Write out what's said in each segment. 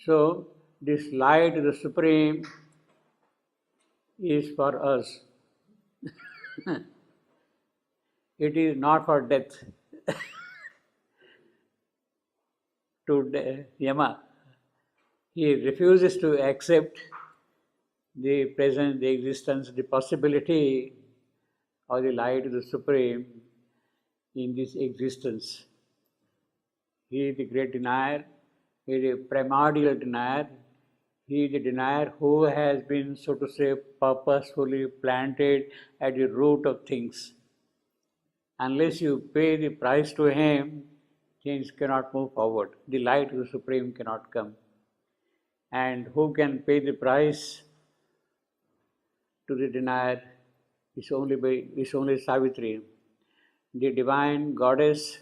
So, this light, the Supreme, is for us. It is not for death. To Yama, he refuses to accept the presence, the existence, the possibility of the light of the Supreme in this existence. He is the great denier, he is the primordial denier, he is the denier who has been, so to say, purposefully planted at the root of things. Unless you pay the price to him, things cannot move forward. The light of the Supreme cannot come. And who can pay the price to the denier? It's only Savitri, the divine goddess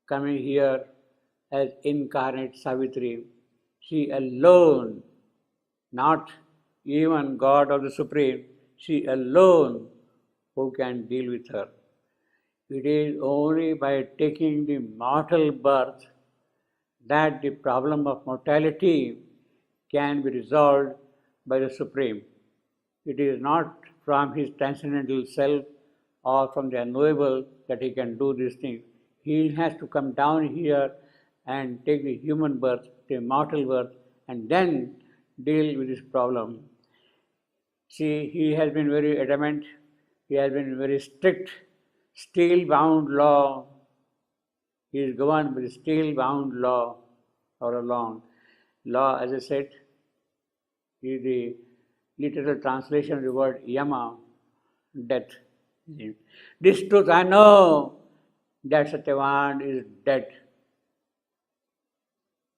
coming here as incarnate Savitri. She alone, not even God of the Supreme, she alone who can deal with her. It is only by taking the mortal birth that the problem of mortality can be resolved by the Supreme. It is not from his transcendental self or from the unknowable that he can do these things. He has to come down here and take the human birth, the mortal birth, and then deal with this problem. See, he has been very adamant, he has been very strict, steel-bound law. He is governed by the steel-bound law all along. Law, as I said, is the literal translation of the word Yama, death. This truth I know, that Satyavan is dead.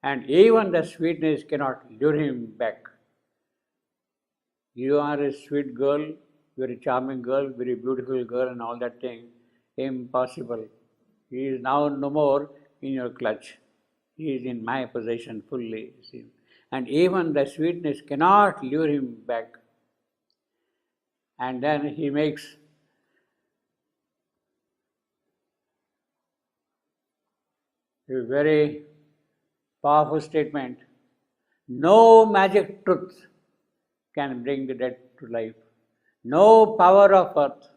And even the sweetness cannot lure him back. You are a sweet girl, very charming girl, very beautiful girl, and all that thing. Impossible. He is now no more in your clutch. He is in my possession fully. See. And even the sweetness cannot lure him back. And then he makes a very powerful statement. No magic truth can bring the dead to life. No power of earth,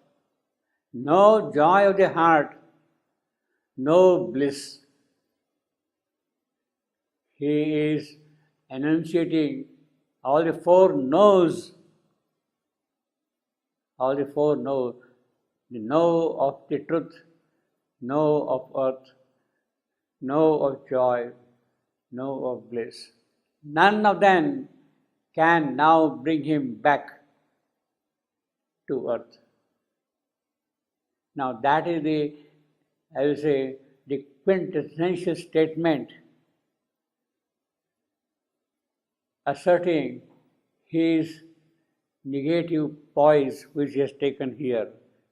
no joy of the heart, no bliss. He is enunciating all the four no's. All the four no's. The no of the truth, no of earth, no of joy, no of bliss. None of them can now bring him back to earth. Now that is the quintessential statement asserting his negative poise which he has taken here.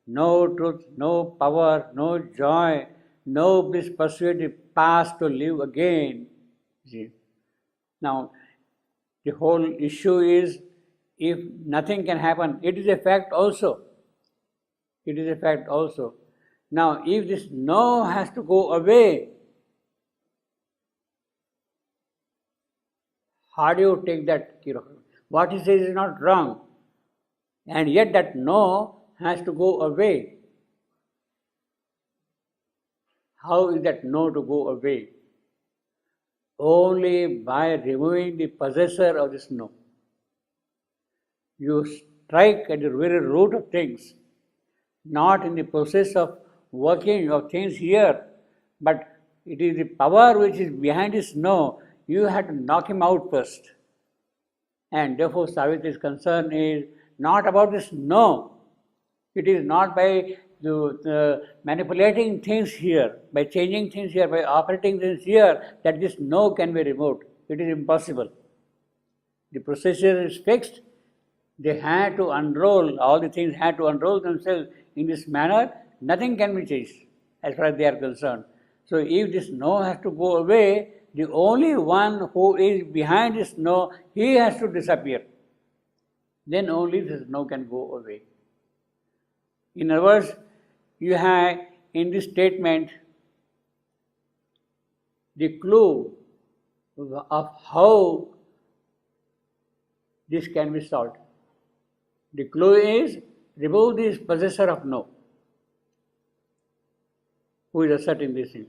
No truth, no power, no joy, no bliss persuade the past to live again. See? Now, the whole issue is if nothing can happen, it is a fact also. It is a fact also. Now, if this no has to go away, how do you take that? What he says is not wrong. And yet that no has to go away. How is that no to go away? Only by removing the possessor of this no. You strike at the very root of things, not in the process of working of things here, but it is the power which is behind this no. You have to knock him out first. And therefore Savitri's concern is not about this no. It is not by manipulating things here, by changing things here, by operating things here, that this no can be removed. It is impossible. The procedure is fixed. They had to unroll, all the things had to unroll themselves in this manner. Nothing can be changed as far as they are concerned. So if this no has to go away, the only one who is behind this no, he has to disappear. Then only this no can go away. In other words, you have in this statement the clue of how this can be solved. The clue is remove this possessor of no, who is asserting this thing.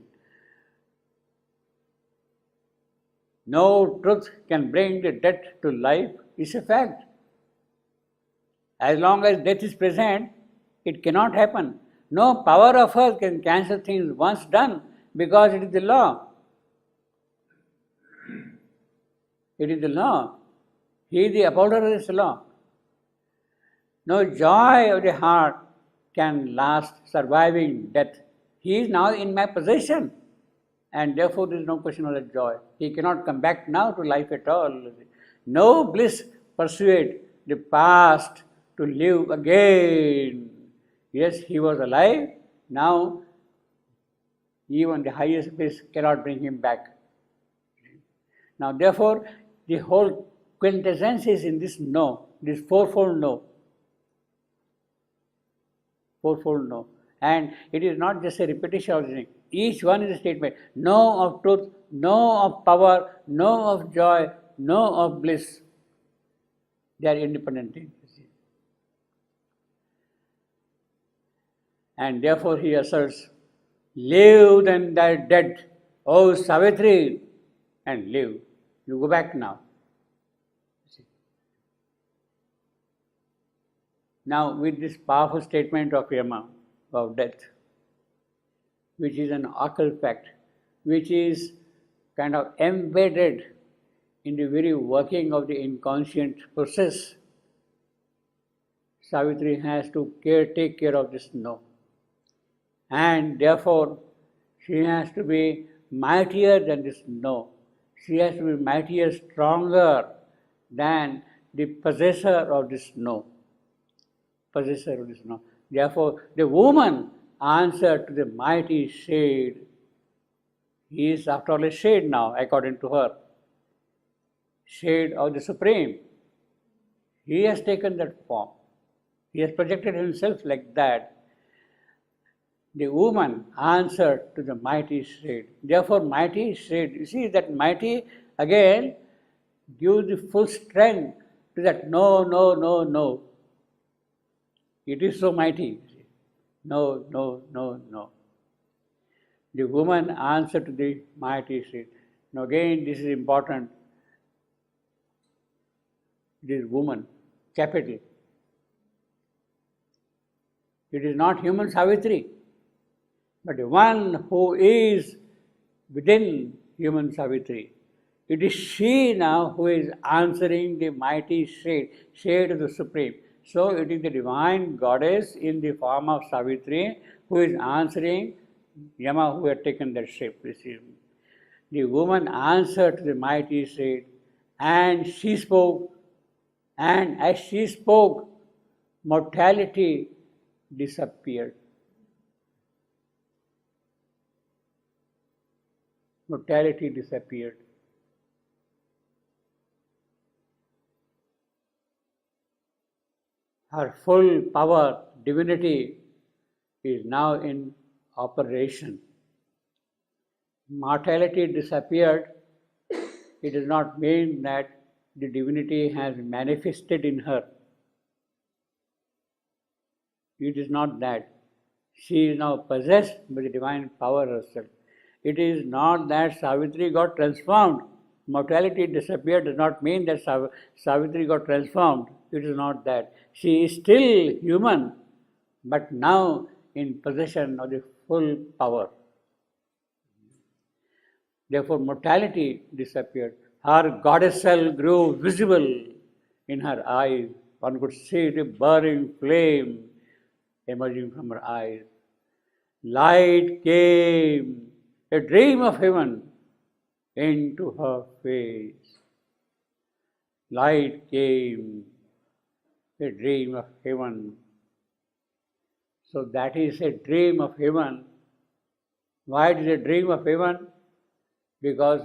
No truth can bring the death to life is a fact. As long as death is present, it cannot happen. No power of earth can cancel things once done because it is the law. It is the law. He is the upholder of this law. No joy of the heart can last surviving death. He is now in my possession, and therefore there is no question of that joy. He cannot come back now to life at all. No bliss persuade the past to live again. Yes, he was alive. Now, even the highest bliss cannot bring him back. Now, therefore, the whole quintessence is in this no, this fourfold no. Fourfold no. And it is not just a repetition of the thing. Each one is a statement. No of truth, no of power, no of joy, no of bliss. They are independent things. And therefore he asserts, live then thou dead, O Savitri, and live. You go back now. Now with this powerful statement of Yama, of death, which is an occult fact, which is kind of embedded in the very working of the inconscient process, Savitri has to take care of this no. And therefore, she has to be mightier than this no. She has to be mightier, stronger than the possessor of this no. Possessor of this no. Therefore, the woman answered to the mighty shade. He is after all a shade now, according to her. Shade of the Supreme. He has taken that form. He has projected himself like that. The woman answered to the mighty shade. Therefore, mighty shade, you see that mighty again gives the full strength to that no, no, no, no. It is so mighty. No, no, no, no. The woman answered to the mighty shade. Now again, this is important. This woman, capital. It is not human Savitri, but the one who is within human Savitri. It is she now who is answering the mighty shade, shade of the Supreme. So it is the divine goddess in the form of Savitri who is answering Yama, who had taken that shape. The woman answered to the mighty shade, and she spoke, and as she spoke, mortality disappeared. Mortality disappeared. Her full power, divinity, is now in operation. Mortality disappeared. It does not mean that the divinity has manifested in her. It is not that. She is now possessed by the divine power herself. It is not that Savitri got transformed. Mortality disappeared does not mean that Savitri got transformed. It is not that. She is still human, but now in possession of the full power. Therefore, mortality disappeared. Her goddess self grew visible in her eyes. One could see the burning flame emerging from her eyes. Light came, a dream of heaven, into her face. Light came, a dream of heaven. So that is a dream of heaven. Why it is a dream of heaven? Because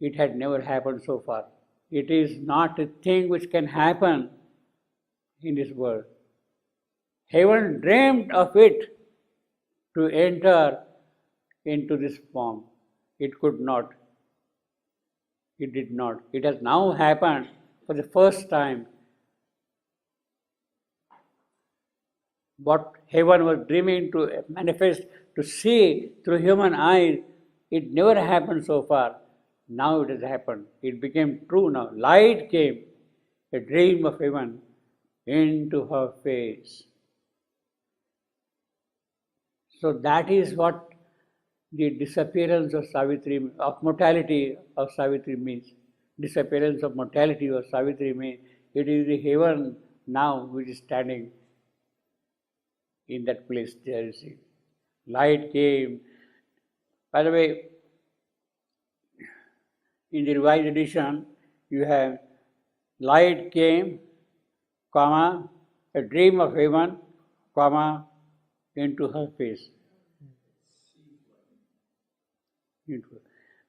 it had never happened so far. It is not a thing which can happen in this world. Heaven dreamed of it to enter into this form. It could not. It did not. It has now happened for the first time. What heaven was dreaming to manifest, to see through human eyes, it never happened so far. Now it has happened. It became true now. Light came, a dream of heaven, into her face. So that is what the disappearance of Savitri, of mortality of Savitri means. Disappearance of mortality of Savitri means it is the heaven now which is standing in that place there, you see. Light came. By the way, in the revised edition, you have light came, comma, a dream of heaven, comma, into her face.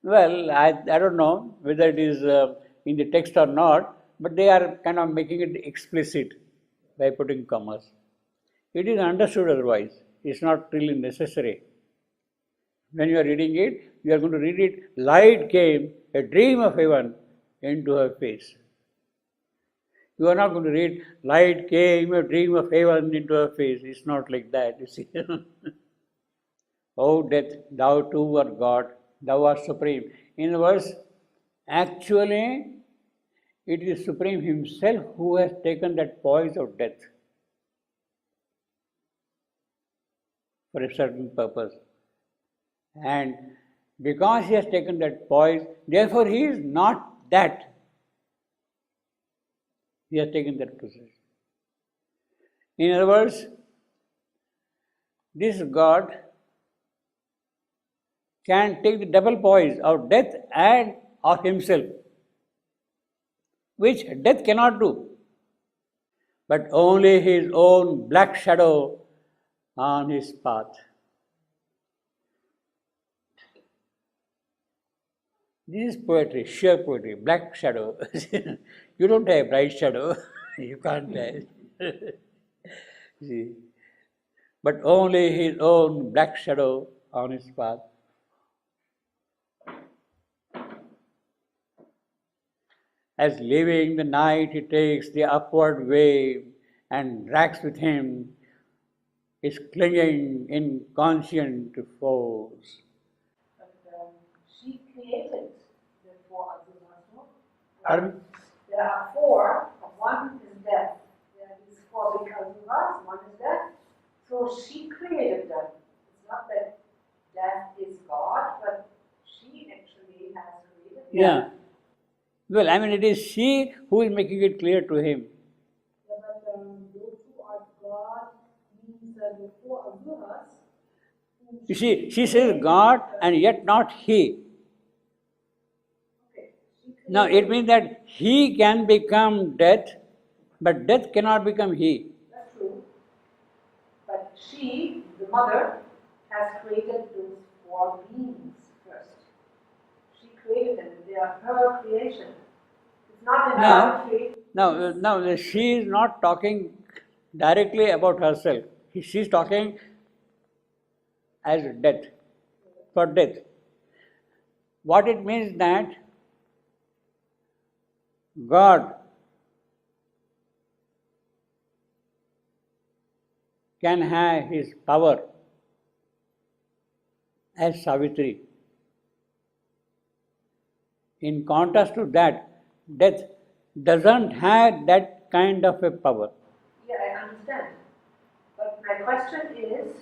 Well, I don't know whether it is in the text or not, but they are kind of making it explicit by putting commas. It is understood otherwise. It's not really necessary. When you are reading it, you are going to read it, light came, a dream of heaven, into her face. You are not going to read, light came, a dream of heaven, into her face. It's not like that, you see. O death, thou too art God, thou art supreme. In other words, actually, it is Supreme Himself who has taken that poise of death for a certain purpose. And because He has taken that poise, therefore He is not that. He has taken that position. In other words, this God can take the double poise of death and of Himself, which death cannot do, but only His own black shadow on His path. This is poetry, sheer poetry, black shadow. You don't have bright shadow, you can't have. See, but only His own black shadow on His path. As leaving the night, He takes the upward way and drags with Him His clinging inconscient foes. She created the four Azuras, no? Pardon? There are four, one is death. There are these four big Azuras, one is death. So she created them. It's not that death is God, but she actually has created them. Yeah. Well, I mean, it is she who is making it clear to him. Yeah, but those who are God means the four Azuras. You see, she says God and yet not He. Okay. Now, it means that He can become death, but death cannot become He. That's true. But she, the mother, has created those four beings first. She created them. They are her creation. It's not an poetry. Now, she is not talking directly about herself. She is talking as death, for death. What it means that God can have His power as Savitri. In contrast to that, death doesn't have that kind of a power. Yeah, I understand. But my question is,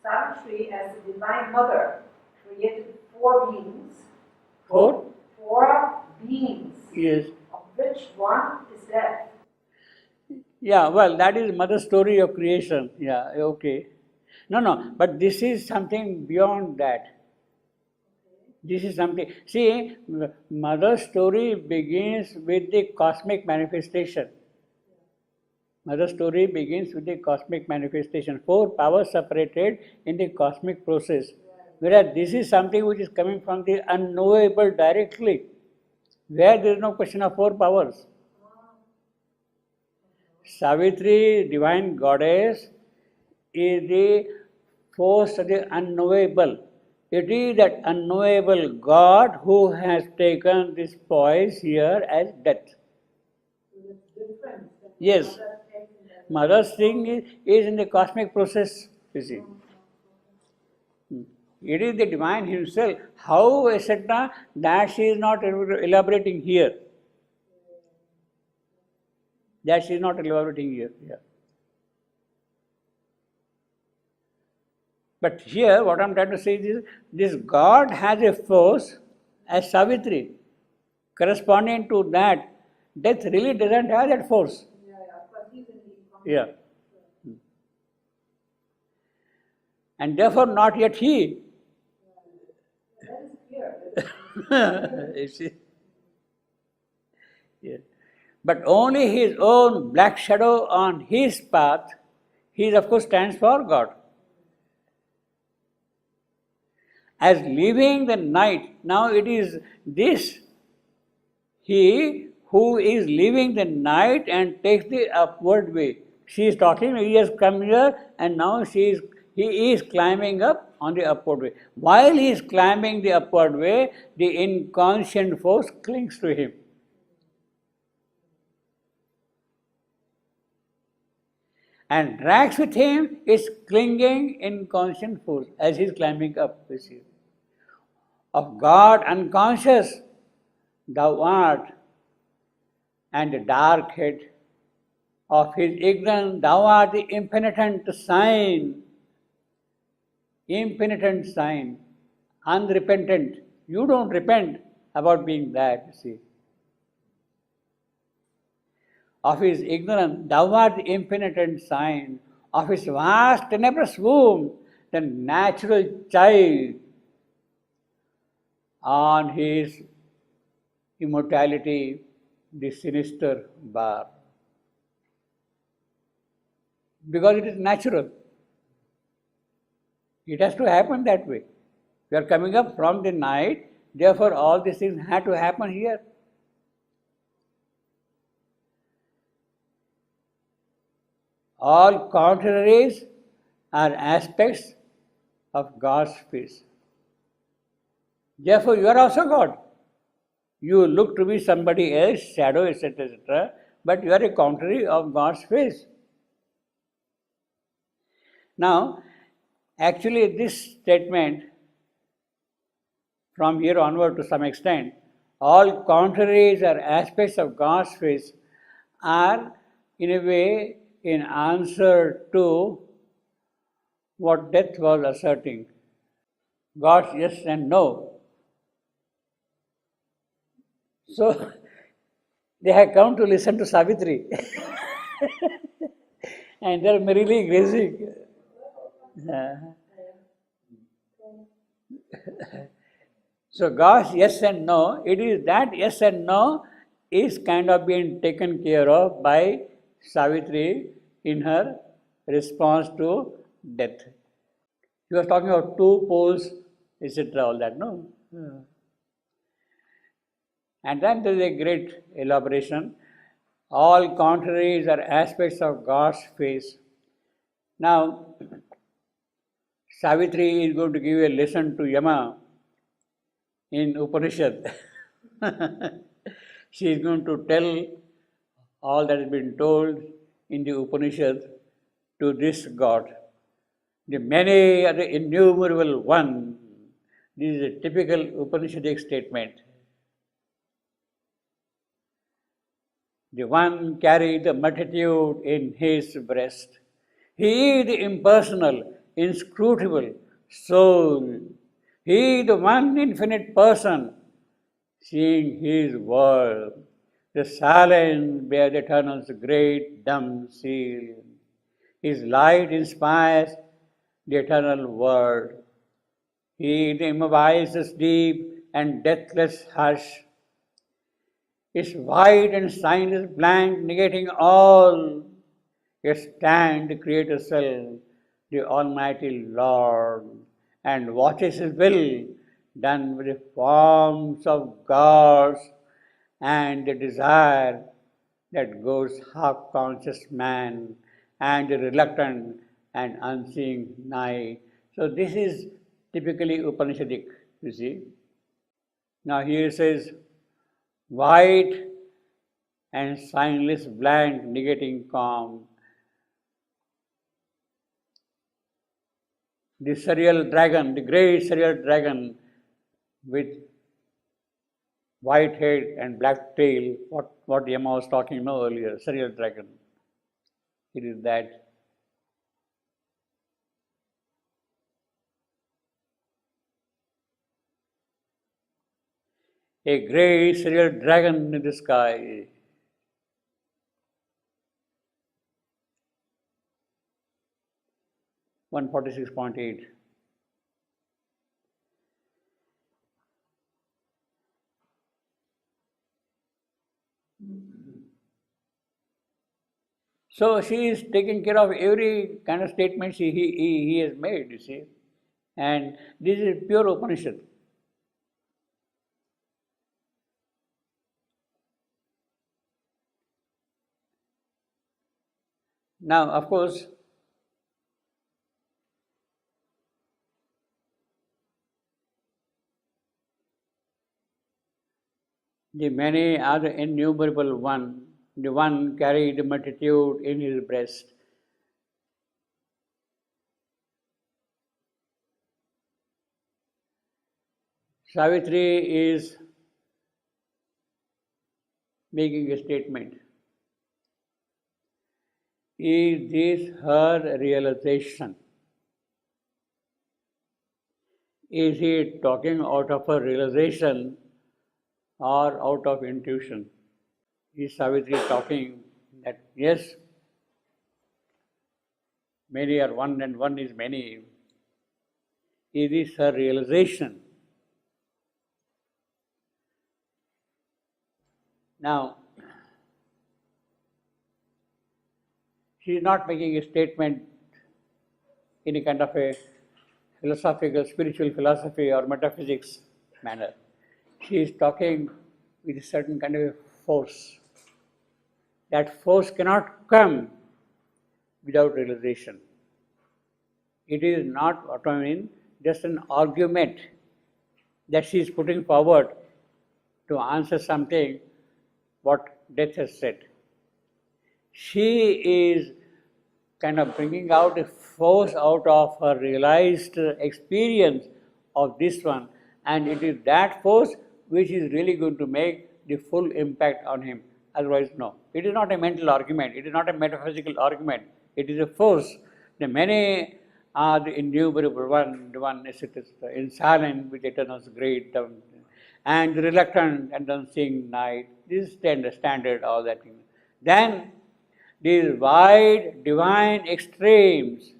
Savitri as the Divine Mother created four beings. Four? Four beings. Yes. Of which one is death. Yeah, well, that is mother's story of creation. Yeah, okay. No, but this is something beyond that. This is something. See, mother's story begins with the cosmic manifestation. Mother's story begins with the cosmic manifestation. Four powers separated in the cosmic process. Whereas this is something which is coming from the unknowable directly, where there is no question of four powers. Savitri, divine goddess, is the force of the unknowable. It is that unknowable God who has taken this poise here as death. So it's different. Yes. Mother's thing is in the cosmic process, you see. It is the divine himself. How, etc., that she is not elaborating here. That she is not elaborating here. Yeah. But here, what I am trying to say is, this God has a force as Savitri. Corresponding to that, death really doesn't have that force. But he's in the Yeah. And therefore, not yet he. That is clear. You see? Yeah. But only his own black shadow on his path, he of course stands for God. As leaving the night, now it is this, he who is leaving the night and takes the upward way. She is talking, he has come here and now he is climbing up on the upward way. While he is climbing the upward way, the inconscient force clings to him. And drags with him its clinging inconscient force as he is climbing up. You see. Of God unconscious, thou art, and the dark head of his ignorance, thou art the impenitent sign, unrepentant. You don't repent about being that, you see. Of his ignorance, thou art the impenitent sign, of his vast tenebrous womb, the natural child, on his immortality, the sinister bar. Because it is natural. It has to happen that way. We are coming up from the night, therefore all these things had to happen here. All contraries are aspects of God's face. Therefore, you are also God. You look to be somebody else, shadow, etc., etc., but you are a contrary of God's face. Now, actually, this statement, from here onward to some extent, all contraries or aspects of God's face are, in a way, in answer to what death was asserting. God's yes and no. So, they have come to listen to Savitri. And they are merrily grazing. So, God's yes and no, it is that yes and no is kind of being taken care of by Savitri in her response to death. She was talking about two poles, etc., all that, no? And then there is a great elaboration. All contraries are aspects of God's face. Now, Savitri is going to give a lesson to Yama in Upanishad. She is going to tell all that has been told in the Upanishad to this God. The many are the innumerable one. This is a typical Upanishadic statement. The one carried the multitude in his breast. He is the impersonal, inscrutable soul. He is the one infinite person, seeing his world. The silence bears the eternal's great dumb seal. His light inspires the eternal world. He immobilizes deep and deathless hush. Is wide and signless blank, negating all. Yet stand the Creator self, the Almighty Lord, and watches His will done with the forms of gods and the desire that goes half-conscious man and the reluctant and unseeing night. So this is typically Upanishadic, you see. Now here it says, white and signless blank, negating calm. The cereal dragon, the great cereal dragon with white head and black tail, what Yama was talking about earlier, cereal dragon. It is that. A great cereal dragon in the sky. One 46.8. So she is taking care of every kind of statement he has made, you see. And this is pure Upanishad. Now, of course, the many are the innumerable one. The one carried the multitude in his breast. Savitri is making a statement. Is this her realization? Is he talking out of her realization or out of intuition? Is Savitri talking that yes, many are one and one is many? Is this her realization? Now, she is not making a statement in a kind of a philosophical, spiritual philosophy or metaphysics manner. She is talking with a certain kind of a force. That force cannot come without realization. It is not what I mean, just an argument that she is putting forward to answer something what death has said. She is kind of bringing out a force out of her realized experience of this one, and it is that force which is really going to make the full impact on him. Otherwise, no. It is not a mental argument, it is not a metaphysical argument, it is a force. The many are the innumerable one, the one is in silent with eternal's great, and the reluctant and unseeing night. This is the standard, all that thing. Then these wide divine extremes,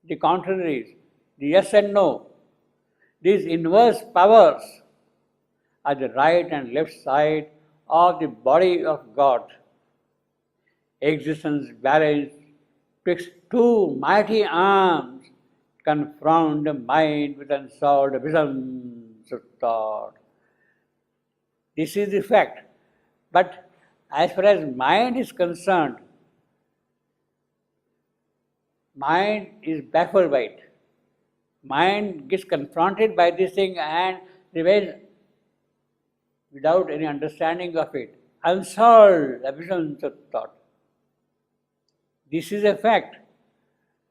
the contraries, the yes and no, these inverse powers are the right and left side of the body of God. Existence balanced twixt two mighty arms confront the mind with unsolved visions of thought. This is the fact. But as far as mind is concerned, mind is baffled by it. Mind gets confronted by this thing and remains without any understanding of it. Unsolved visions of thought. This is a fact.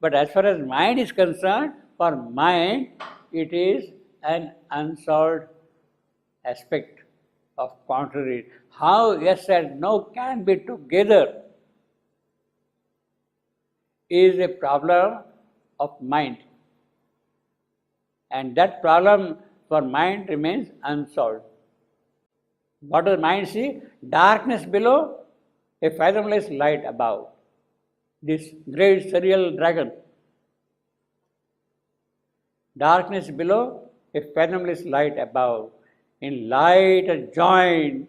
But as far as mind is concerned, for mind it is an unsolved aspect of contrary. How yes and no can be together is a problem of mind. And that problem for mind remains unsolved. What does mind see? Darkness below, a fathomless light above. This great cereal dragon. Darkness below, a fathomless light above. In light joined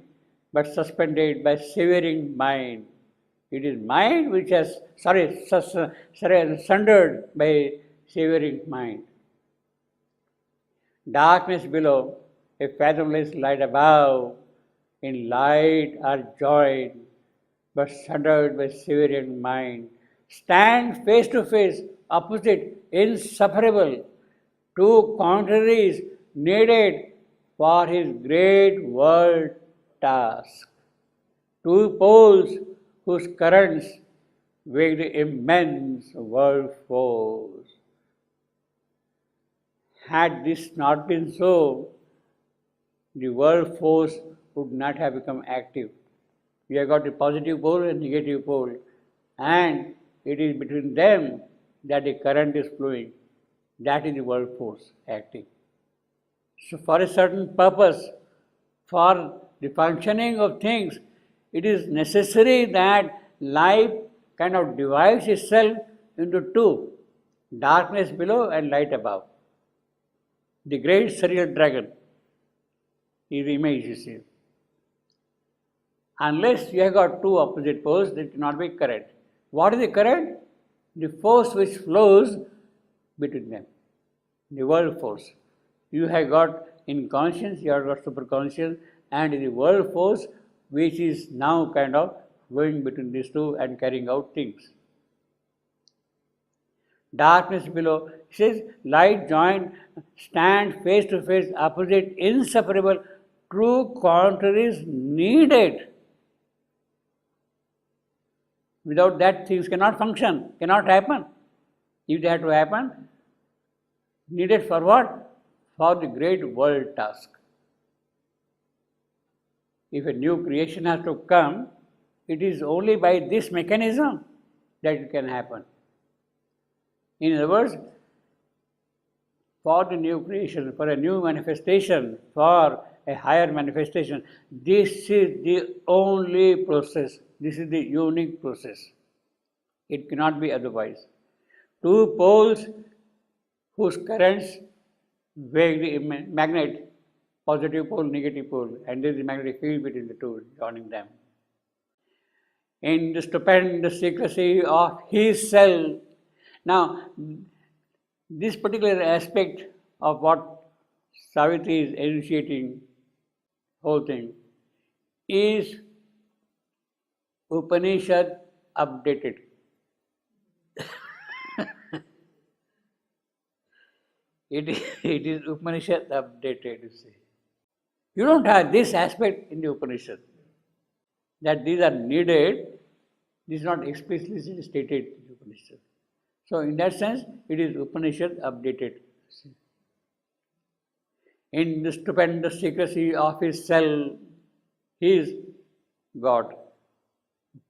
but suspended by severing mind. It is mind which has, sundered by severing mind. Darkness below, a fathomless light above. In light are joined but sundered by severing mind. Stand face to face opposite, inseparable, two contraries needed for his great world task. Two poles whose currents weighed immense world force. Had this not been so, the world force would not have become active. We have got a positive pole and negative pole, and it is between them that the current is flowing. That is the world force acting. So, for a certain purpose, for the functioning of things, it is necessary that life kind of divides itself into two, darkness below and light above. The great cereal dragon is the image you see. Unless you have got two opposite poles, there cannot be current. What is the current? The force which flows between them, the world force. You have got inconscience, you have got superconscious, and the world force which is now kind of going between these two and carrying out things. Darkness below, it says, light joined, stand face to face, opposite, inseparable, true contraries needed. Without that, things cannot function, cannot happen. If they have to happen, needed for what? For the great world task. If a new creation has to come, it is only by this mechanism that it can happen. In other words, for the new creation, for a new manifestation, for a higher manifestation, this is the only process. This is the unique process. It cannot be otherwise. Two poles whose currents weigh the magnet, positive pole, negative pole, and there is a magnetic field between the two, joining them. In the stupendous secrecy of his cell. Now, this particular aspect of what Savitri is initiating, whole thing, is Upanishad updated. It is Upanishad updated, you see. You don't have this aspect in the Upanishad, that these are needed. This is not explicitly stated in the Upanishad. So, in that sense, it is Upanishad updated. In the stupendous secrecy of his cell, he is God,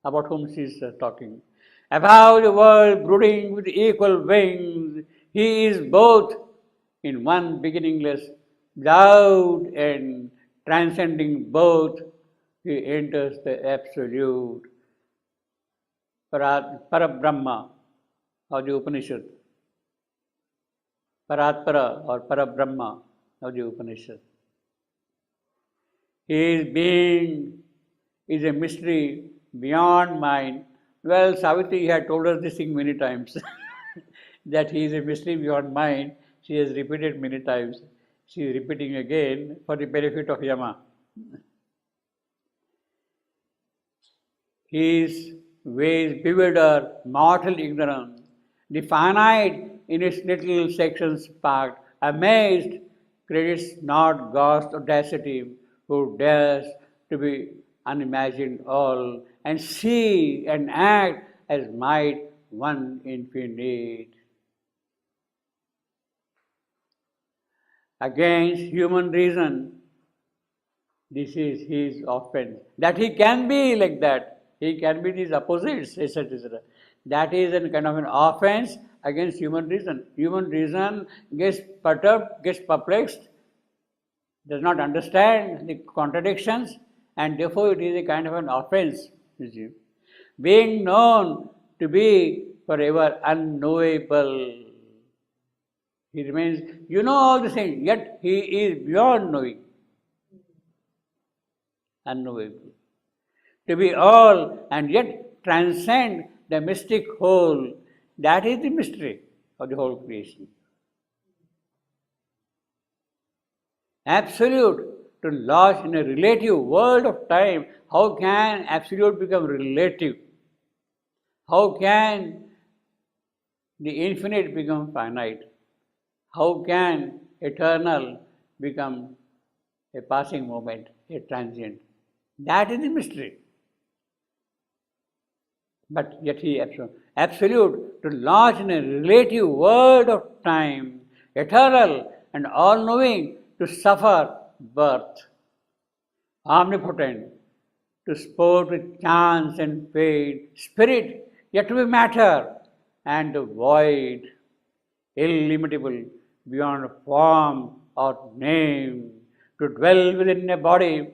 about whom she is talking. Above the world, brooding with equal wings, he is both in one beginningless, without and transcending both. He enters the absolute Parabrahma of the Upanishad, Paratpara or Parabrahma of the Upanishad. His being is a mystery beyond mind. Well, Savitri had told us this thing many times, that he is a mystery beyond mind. She has repeated many times. She is repeating again for the benefit of Yama. His ways bewilder mortal ignorance. The finite in its little sections packed, amazed, credits not God's audacity, who dares to be unimagined all, and see and act as might one infinite. Against human reason, this is his offense. That he can be like that. He can be these opposites, etc., etc. That is a kind of an offense against human reason. Human reason gets perturbed, gets perplexed, does not understand the contradictions, and therefore it is a kind of an offense, you see. Being known to be forever unknowable. He remains, you know all the things, yet he is beyond knowing. Unknowable. To be all and yet transcend the mystic whole. That is the mystery of the whole creation. Absolute, to lodge in a relative world of time. How can absolute become relative? How can the infinite become finite? How can eternal become a passing moment, a transient? That is the mystery. But yet he is absolute to lodge in a relative world of time, eternal and all-knowing, to suffer birth, omnipotent, to sport with chance and fate, spirit yet to be matter, and void, illimitable beyond form or name, to dwell within a body,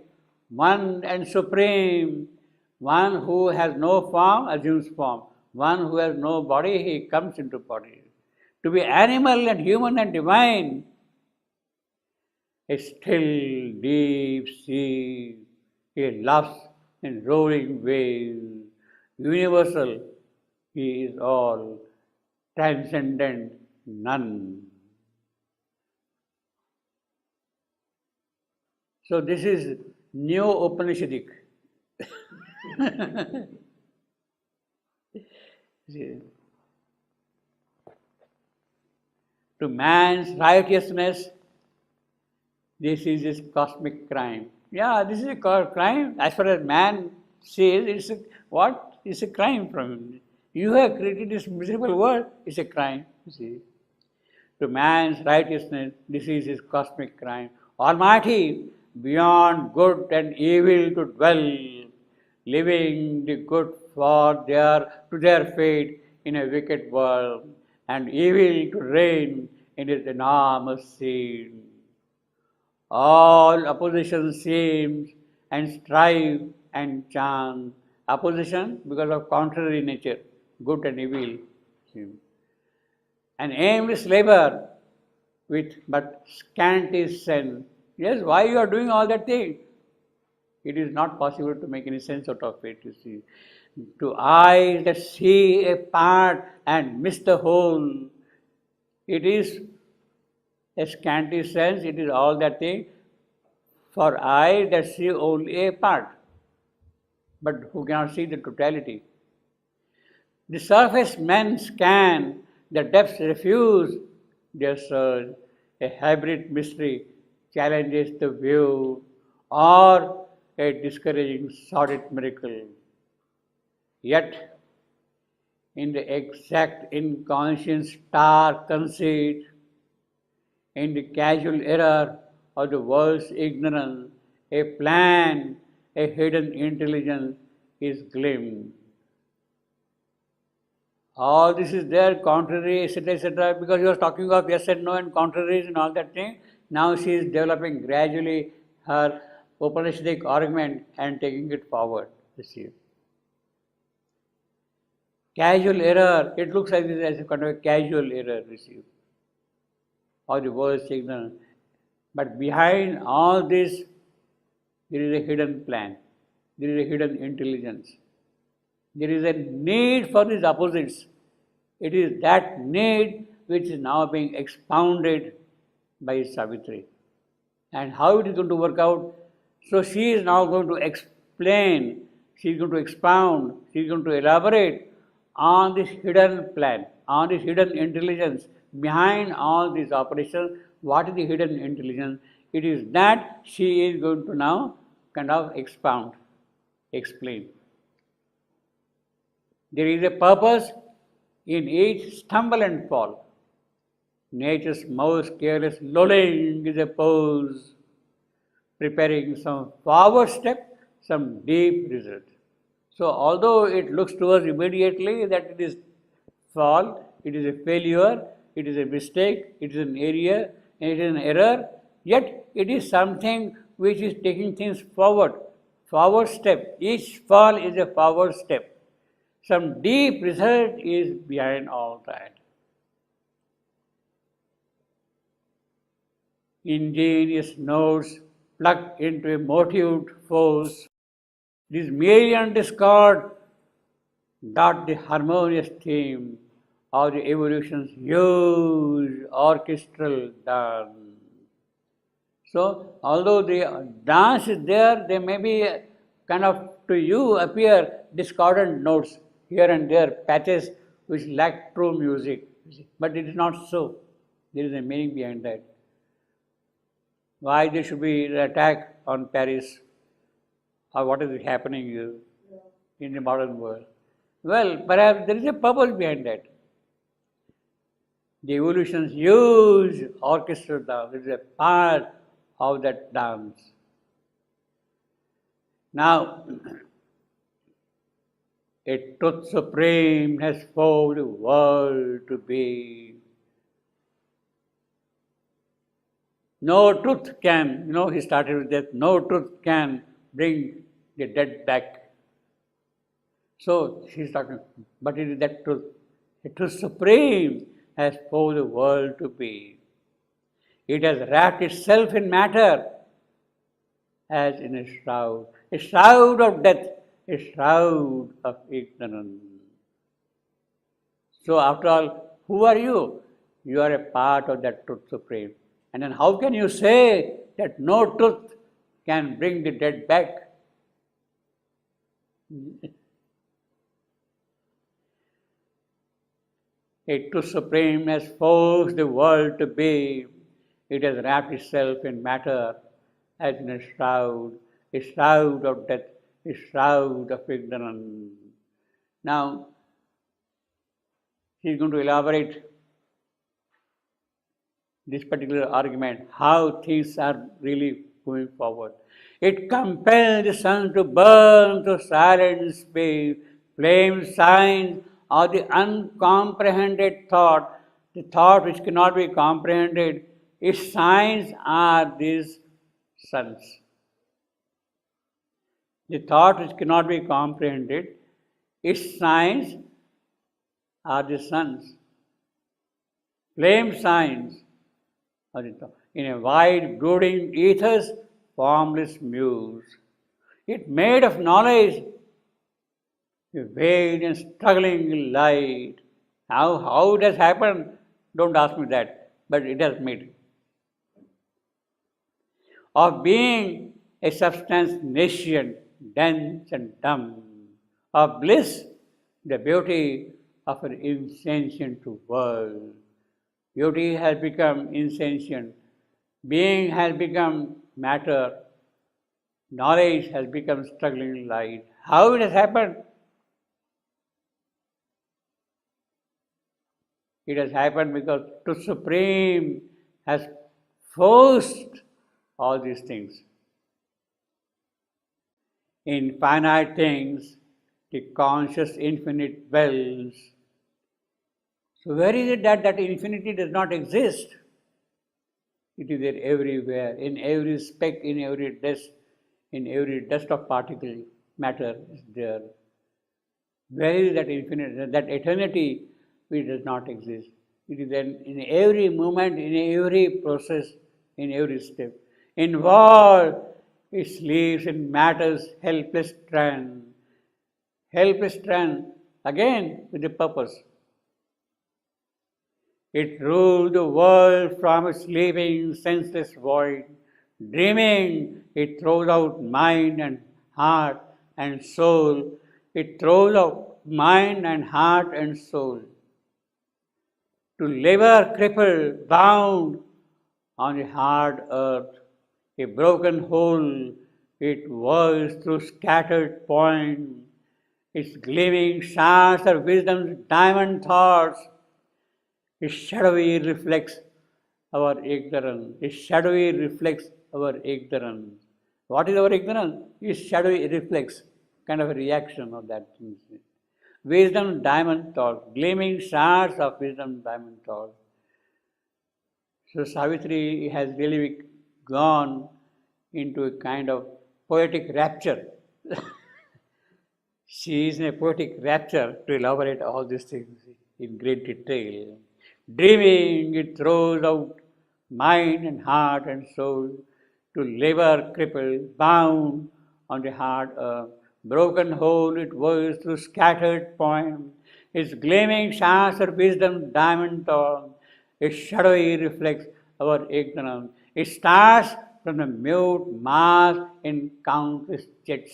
one and supreme. One who has no form assumes form. One who has no body, he comes into body. To be animal and human and divine, a still deep sea, he loves in rolling waves, universal, he is all, transcendent, none. So this is Neo-Upanishadic. To man's righteousness, this is his cosmic crime. Yeah, this is a crime. As far as man says, it's a, what? It's a crime from him. You have created this miserable world, it's a crime. You see. To man's righteousness, this is his cosmic crime. Almighty, beyond good and evil to dwell, living the good for to their fate in a wicked world, and evil to reign in its enormous scene. All opposition seems and strife and chance. Opposition because of contrary nature, good and evil. An aimless labor with but scanty sense. Yes, why you are doing all that thing? It is not possible to make any sense out of it, you see. To eyes that see a part and miss the whole, it is a scanty sense, it is all that thing. For eyes that see only a part, but who cannot see the totality. The surface men scan, the depths refuse their search. A hybrid mystery challenges the view, or a discouraging sordid miracle. Yet, in the exact inconscient stark conceit, in the casual error of the world's ignorance, a plan, a hidden intelligence is glimpsed. All this is there, contrary, etc., because he was talking of yes and no and contraries and all that thing. Now she is developing gradually her Upanishadic argument and taking it forward. You see. Casual error, it looks like this as a kind of a casual error, you see, or the world's ignorance. But behind all this, there is a hidden plan, there is a hidden intelligence. There is a need for these opposites. It is that need which is now being expounded by Savitri. And how it is going to work out? So she is now going to explain, she is going to expound, she is going to elaborate on this hidden plan, on this hidden intelligence behind all these operations. What is the hidden intelligence? It is that she is going to now kind of expound, explain. There is a purpose in each stumble and fall. Nature's most careless lolling is a pose, preparing some forward step, some deep result. So although it looks to us immediately that it is fall, it is a failure, it is a mistake, it is an area, it is an error, yet it is something which is taking things forward, forward step. Each fall is a forward step. Some deep result is behind all that. Ingenious notes plugged into a motived force. This million discord dot the harmonious theme of the evolution's huge orchestral dance. So, although the dance is there, there may be kind of to you appear discordant notes here and there, patches which lack true music. But it is not so. There is a meaning behind that. Why there should be an attack on Paris, or what is happening in the modern world? Well, perhaps there is a purpose behind that. The evolution's huge orchestral dance is a part of that dance. Now, a truth supreme has formed the world to be. No truth can, he started with that, no truth can bring the dead back. So she's talking, but it is that truth. The truth supreme has formed the world to be. It has wrapped itself in matter as in a shroud of death, a shroud of ignorance. So after all, who are you? You are a part of that truth supreme. And then how can you say that no truth can bring the dead back? A truth supreme has forced the world to be. It has wrapped itself in matter as in a shroud of death, a shroud of ignorance. Now, he is going to elaborate this particular argument, how things are really going forward. It compels the sun to burn through silent space, flame signs of the uncomprehended thought, the thought which cannot be comprehended. Its signs are these suns. The thought which cannot be comprehended, its signs are the suns. Flame signs are the thought. In a wide brooding ether's formless muse. It made of knowledge a vague and struggling light. How it has happened, don't ask me that, but it has made. Of being a substance nascent, dense and dumb. Of bliss, the beauty of an insentient world. Beauty has become insentient. Being has become matter. Knowledge has become struggling light. How it has happened? It has happened because Truth Supreme has forced all these things. In finite things, the conscious infinite dwells. So where is it that infinity does not exist? It is there everywhere, in every speck, in every dust of particle matter is there. Where is that infinity, that eternity which does not exist? It is in every moment, in every process, in every step. Involved, it sleeps in matter's helpless trance. Helpless trance, again with a purpose. It rules the world from a sleeping, senseless void. Dreaming, it throws out mind and heart and soul. It throws out mind and heart and soul. To labor crippled, bound on the hard earth, a broken hole, it whirls through scattered points. Its gleaming stars are wisdom's diamond thoughts. Its shadowy reflects our ignorance. Its shadowy reflects our ignorance. What is our ignorance? Its shadowy reflects, kind of a reaction of that thing. Wisdom diamond thought, gleaming stars of wisdom diamond thought. So Savitri has really gone into a kind of poetic rapture. She is in a poetic rapture to elaborate all these things in great detail. Dreaming, it throws out mind and heart and soul to labor crippled, bound on the hard earth. Broken hole, it whirls through scattered points. Its gleaming stars are wisdom diamond thought. Its shadowy reflects our ignorance. It starts from the mute mass in countless jets.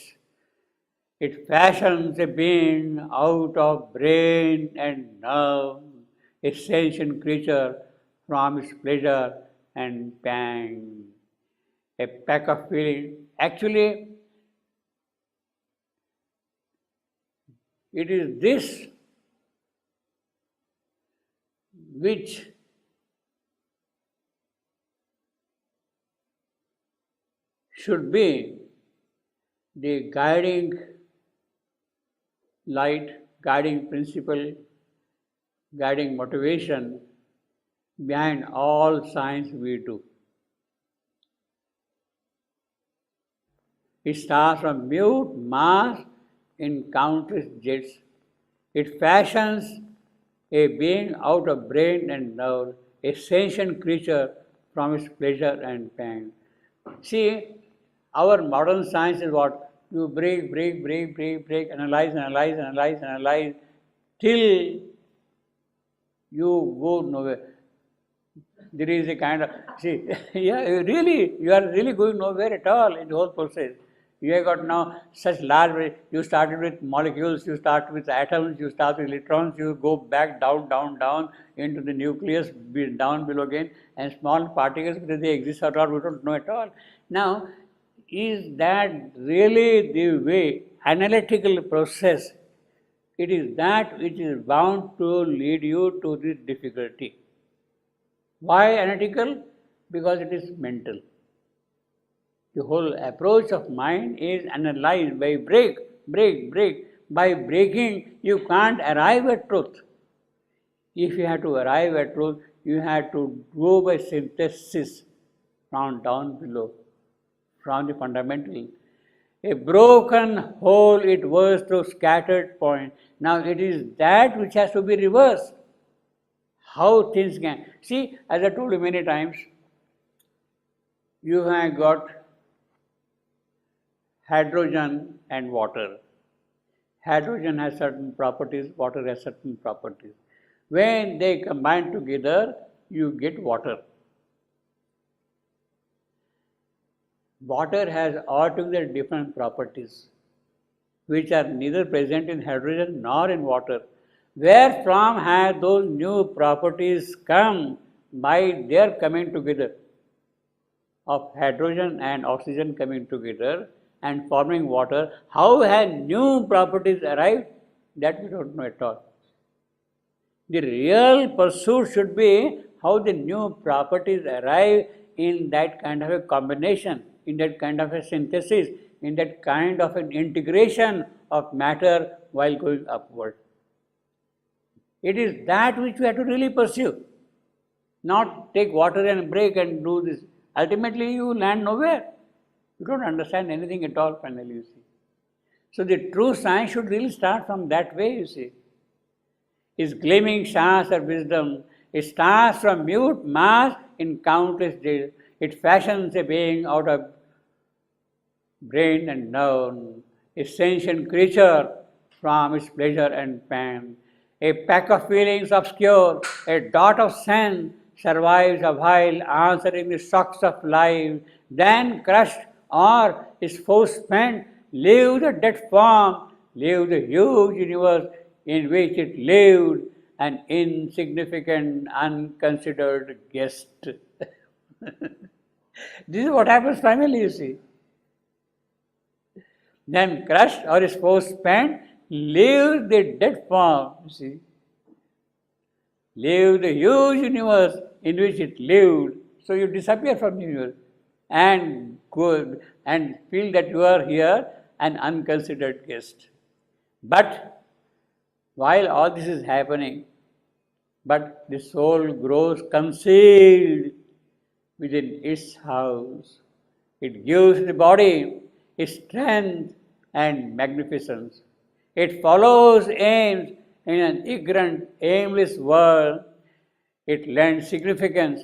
It fashions a being out of brain and nerve, a sentient creature from its pleasure and pain. A pack of feelings. Actually, it is this which should be the guiding light, guiding principle, guiding motivation behind all science we do. It starts from mute mass in countless jets. It fashions a being out of brain and nerve, a sentient creature from its pleasure and pain. See, our modern science is what? You break, analyze, till you go nowhere. There is a kind of, see, yeah, you are really going nowhere at all in the whole process. You have got now such large, you started with molecules, you start with atoms, you start with electrons, you go back down into the nucleus, down below again, and small particles, whether they exist or not, we don't know at all. Now, is that really the way, analytical process, it is that which is bound to lead you to this difficulty. Why analytical? Because it is mental. The whole approach of mind is analyze by break. By breaking, you can't arrive at truth. If you have to arrive at truth, you have to go by synthesis from down below, from the fundamental. A broken whole it was through scattered points. Now it is that which has to be reversed. How things can. See, as I told you many times, you have got hydrogen and water. Hydrogen has certain properties, water has certain properties. When they combine together, you get water. Water has altogether different properties, which are neither present in hydrogen nor in water. Where from have those new properties come by their coming together of hydrogen and oxygen coming together and forming water? How have new properties arrived? That we don't know at all. The real pursuit should be how the new properties arrive in that kind of a combination, in that kind of a synthesis, in that kind of an integration of matter while going upward. It is that which we have to really pursue, not take water and break and do this. Ultimately, you land nowhere. You don't understand anything at all finally, you see. So the true science should really start from that way, you see. His gleaming stars of wisdom, it starts from mute mass in countless days. It fashions a being out of brain and nerve, a sentient creature from its pleasure and pain. A pack of feelings obscure, a dot of sense survives a while answering the shocks of life, then crushed or its force spent, leave the dead form, leave the huge universe in which it lived, an insignificant, unconsidered guest. This is what happens finally, you see. Then crushed or its force spent, leave the dead form, you see. Leave the huge universe in which it lived. So you disappear from the universe and go and feel that you are here, an unconsidered guest. But while all this is happening, but the soul grows concealed within its house. It gives the body its strength and magnificence. It follows aims in an ignorant, aimless world. It lends significance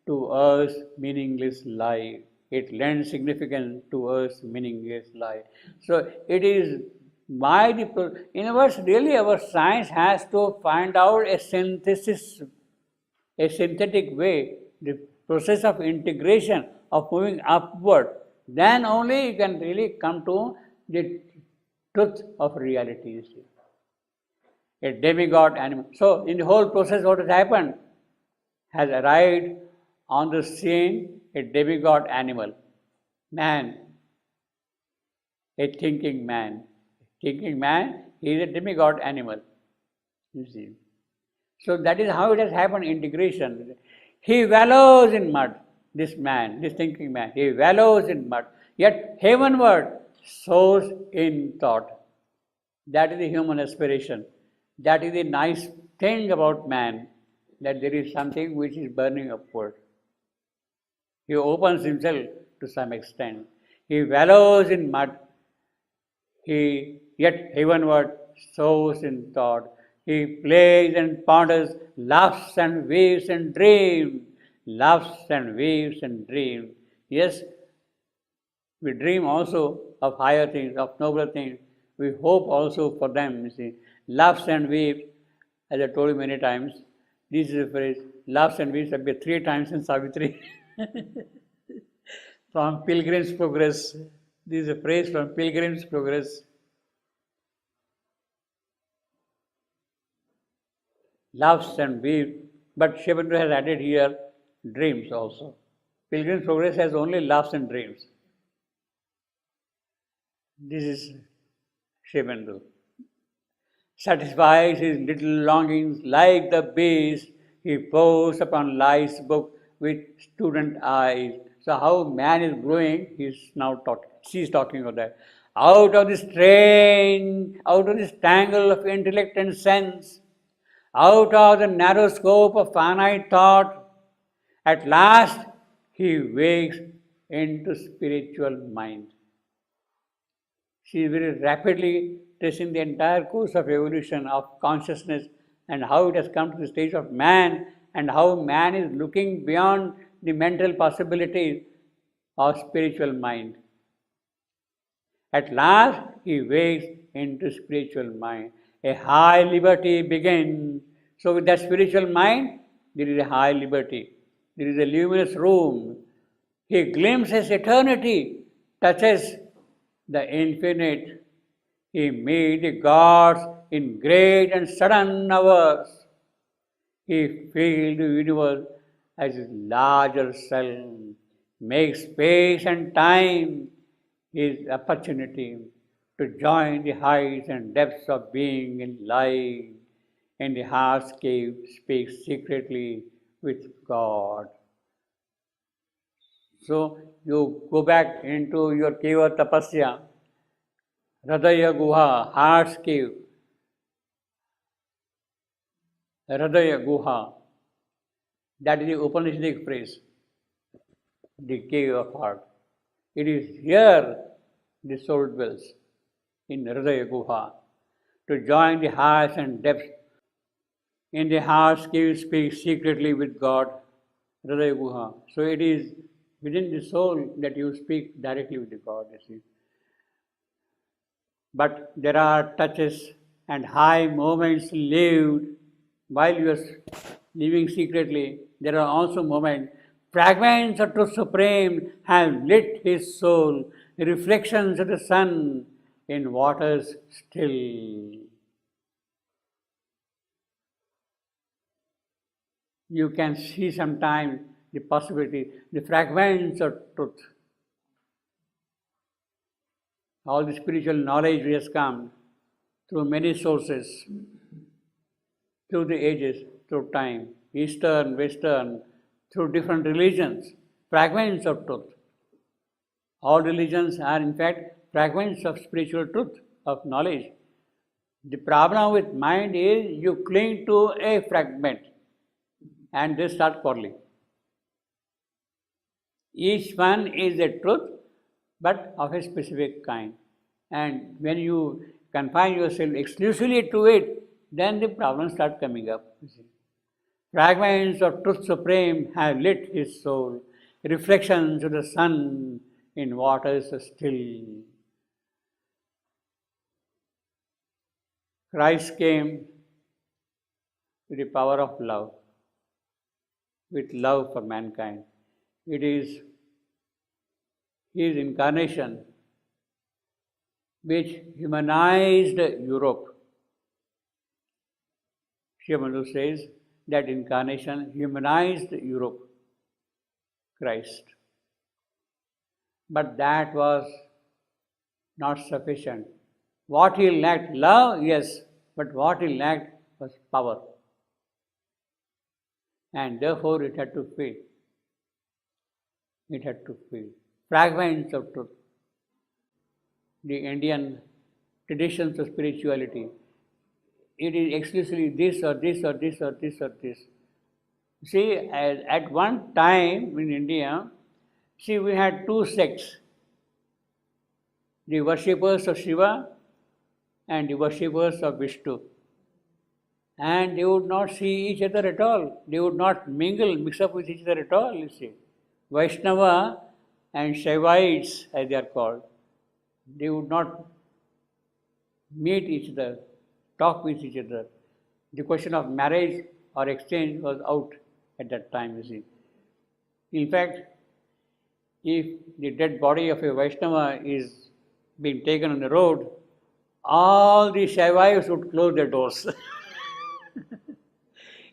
to Earth's meaningless life. It lends significance to Earth's meaningless life. So it is by the, in other words, really our science has to find out a synthesis, a synthetic way, the process of integration, of moving upward. Then only you can really come to the truth of reality, you see. a demigod animal. So, in the whole process, what has happened? Has arrived on the scene a demigod animal, man, a thinking man. Thinking man, he is a demigod animal. You see. So that is how it has happened, integration. He wallows in mud, this man, this thinking man. He wallows in mud. Yet heavenward soars in thought. That is the human aspiration. That is the nice thing about man, that there is something which is burning upward. He opens himself to some extent. He wallows in mud. He yet heavenward soars in thought. He plays and ponders, laughs and weaves and dreams, laughs and weaves and dreams. Yes, we dream also of higher things, of nobler things. We hope also for them, you see. Laughs and weeps, as I told you many times, this is a phrase, laughs and weeps appear 3 times in Savitri. From Pilgrim's Progress. This is a phrase from Pilgrim's Progress. Laughs and weeps, but Sri Aurobindo has added here dreams also. Pilgrim's Progress has only laughs and dreams. This is Sri Aurobindo. Satisfies his little longings like the beast, he pours upon life's book with student eyes. So how man is growing, she's talking about that. Out of this strain, out of this tangle of intellect and sense, out of the narrow scope of finite thought, at last he wakes into spiritual mind. She is very rapidly tracing the entire course of evolution of consciousness and how it has come to the stage of man and how man is looking beyond the mental possibilities of spiritual mind. At last, he wakes into spiritual mind. A high liberty begins. So with that spiritual mind, there is a high liberty. There is a luminous room. He glimpses eternity, touches the infinite. He meets the gods in great and sudden hours. He feels the universe as his larger self, makes space and time his opportunity to join the heights and depths of being in light. In the heart's cave, speaks secretly with God. So you go back into your cave of tapasya, Hridaya Guha, heart's cave. Hridaya Guha, that is the Upanishadic phrase, the cave of heart. It is here the soul dwells, in Hridaya Guha, to join the heights and depths. In the heart's cave, speak secretly with God, Hridaya Guha. So it is within the soul that you speak directly with the God, you see. But there are touches and high moments lived while you are living secretly. There are also moments, fragments of truth supreme have lit his soul, reflections of the sun in waters still. You can see sometimes the possibility, the fragments of truth. All the spiritual knowledge which has come through many sources, through the ages, through time, Eastern, Western, through different religions, fragments of truth. All religions are in fact fragments of spiritual truth, of knowledge. The problem with mind is you cling to a fragment and they start quarreling. Each one is a truth, but of a specific kind. And when you confine yourself exclusively to it, then the problems start coming up. Fragments of truth supreme have lit his soul, reflections of the sun in waters still. Christ came with the power of love, with love for mankind. It is his incarnation which humanized Europe. Sri Aurobindo says that incarnation humanized Europe, Christ. But that was not sufficient. What he lacked, love, yes, but what he lacked was power. And therefore it had to fade. It had to fade. Fragments of truth. The Indian traditions of spirituality. It is exclusively this or this or this or this or this. See, at one time in India, see, we had two sects. The worshippers of Shiva and the worshippers of Vishnu. And they would not see each other at all. They would not mix up with each other at all, you see. Vaishnava and Shaivites, as they are called, they would not meet each other, talk with each other. The question of marriage or exchange was out at that time, you see. In fact, if the dead body of a Vaishnava is being taken on the road, all the Shaivites would close their doors.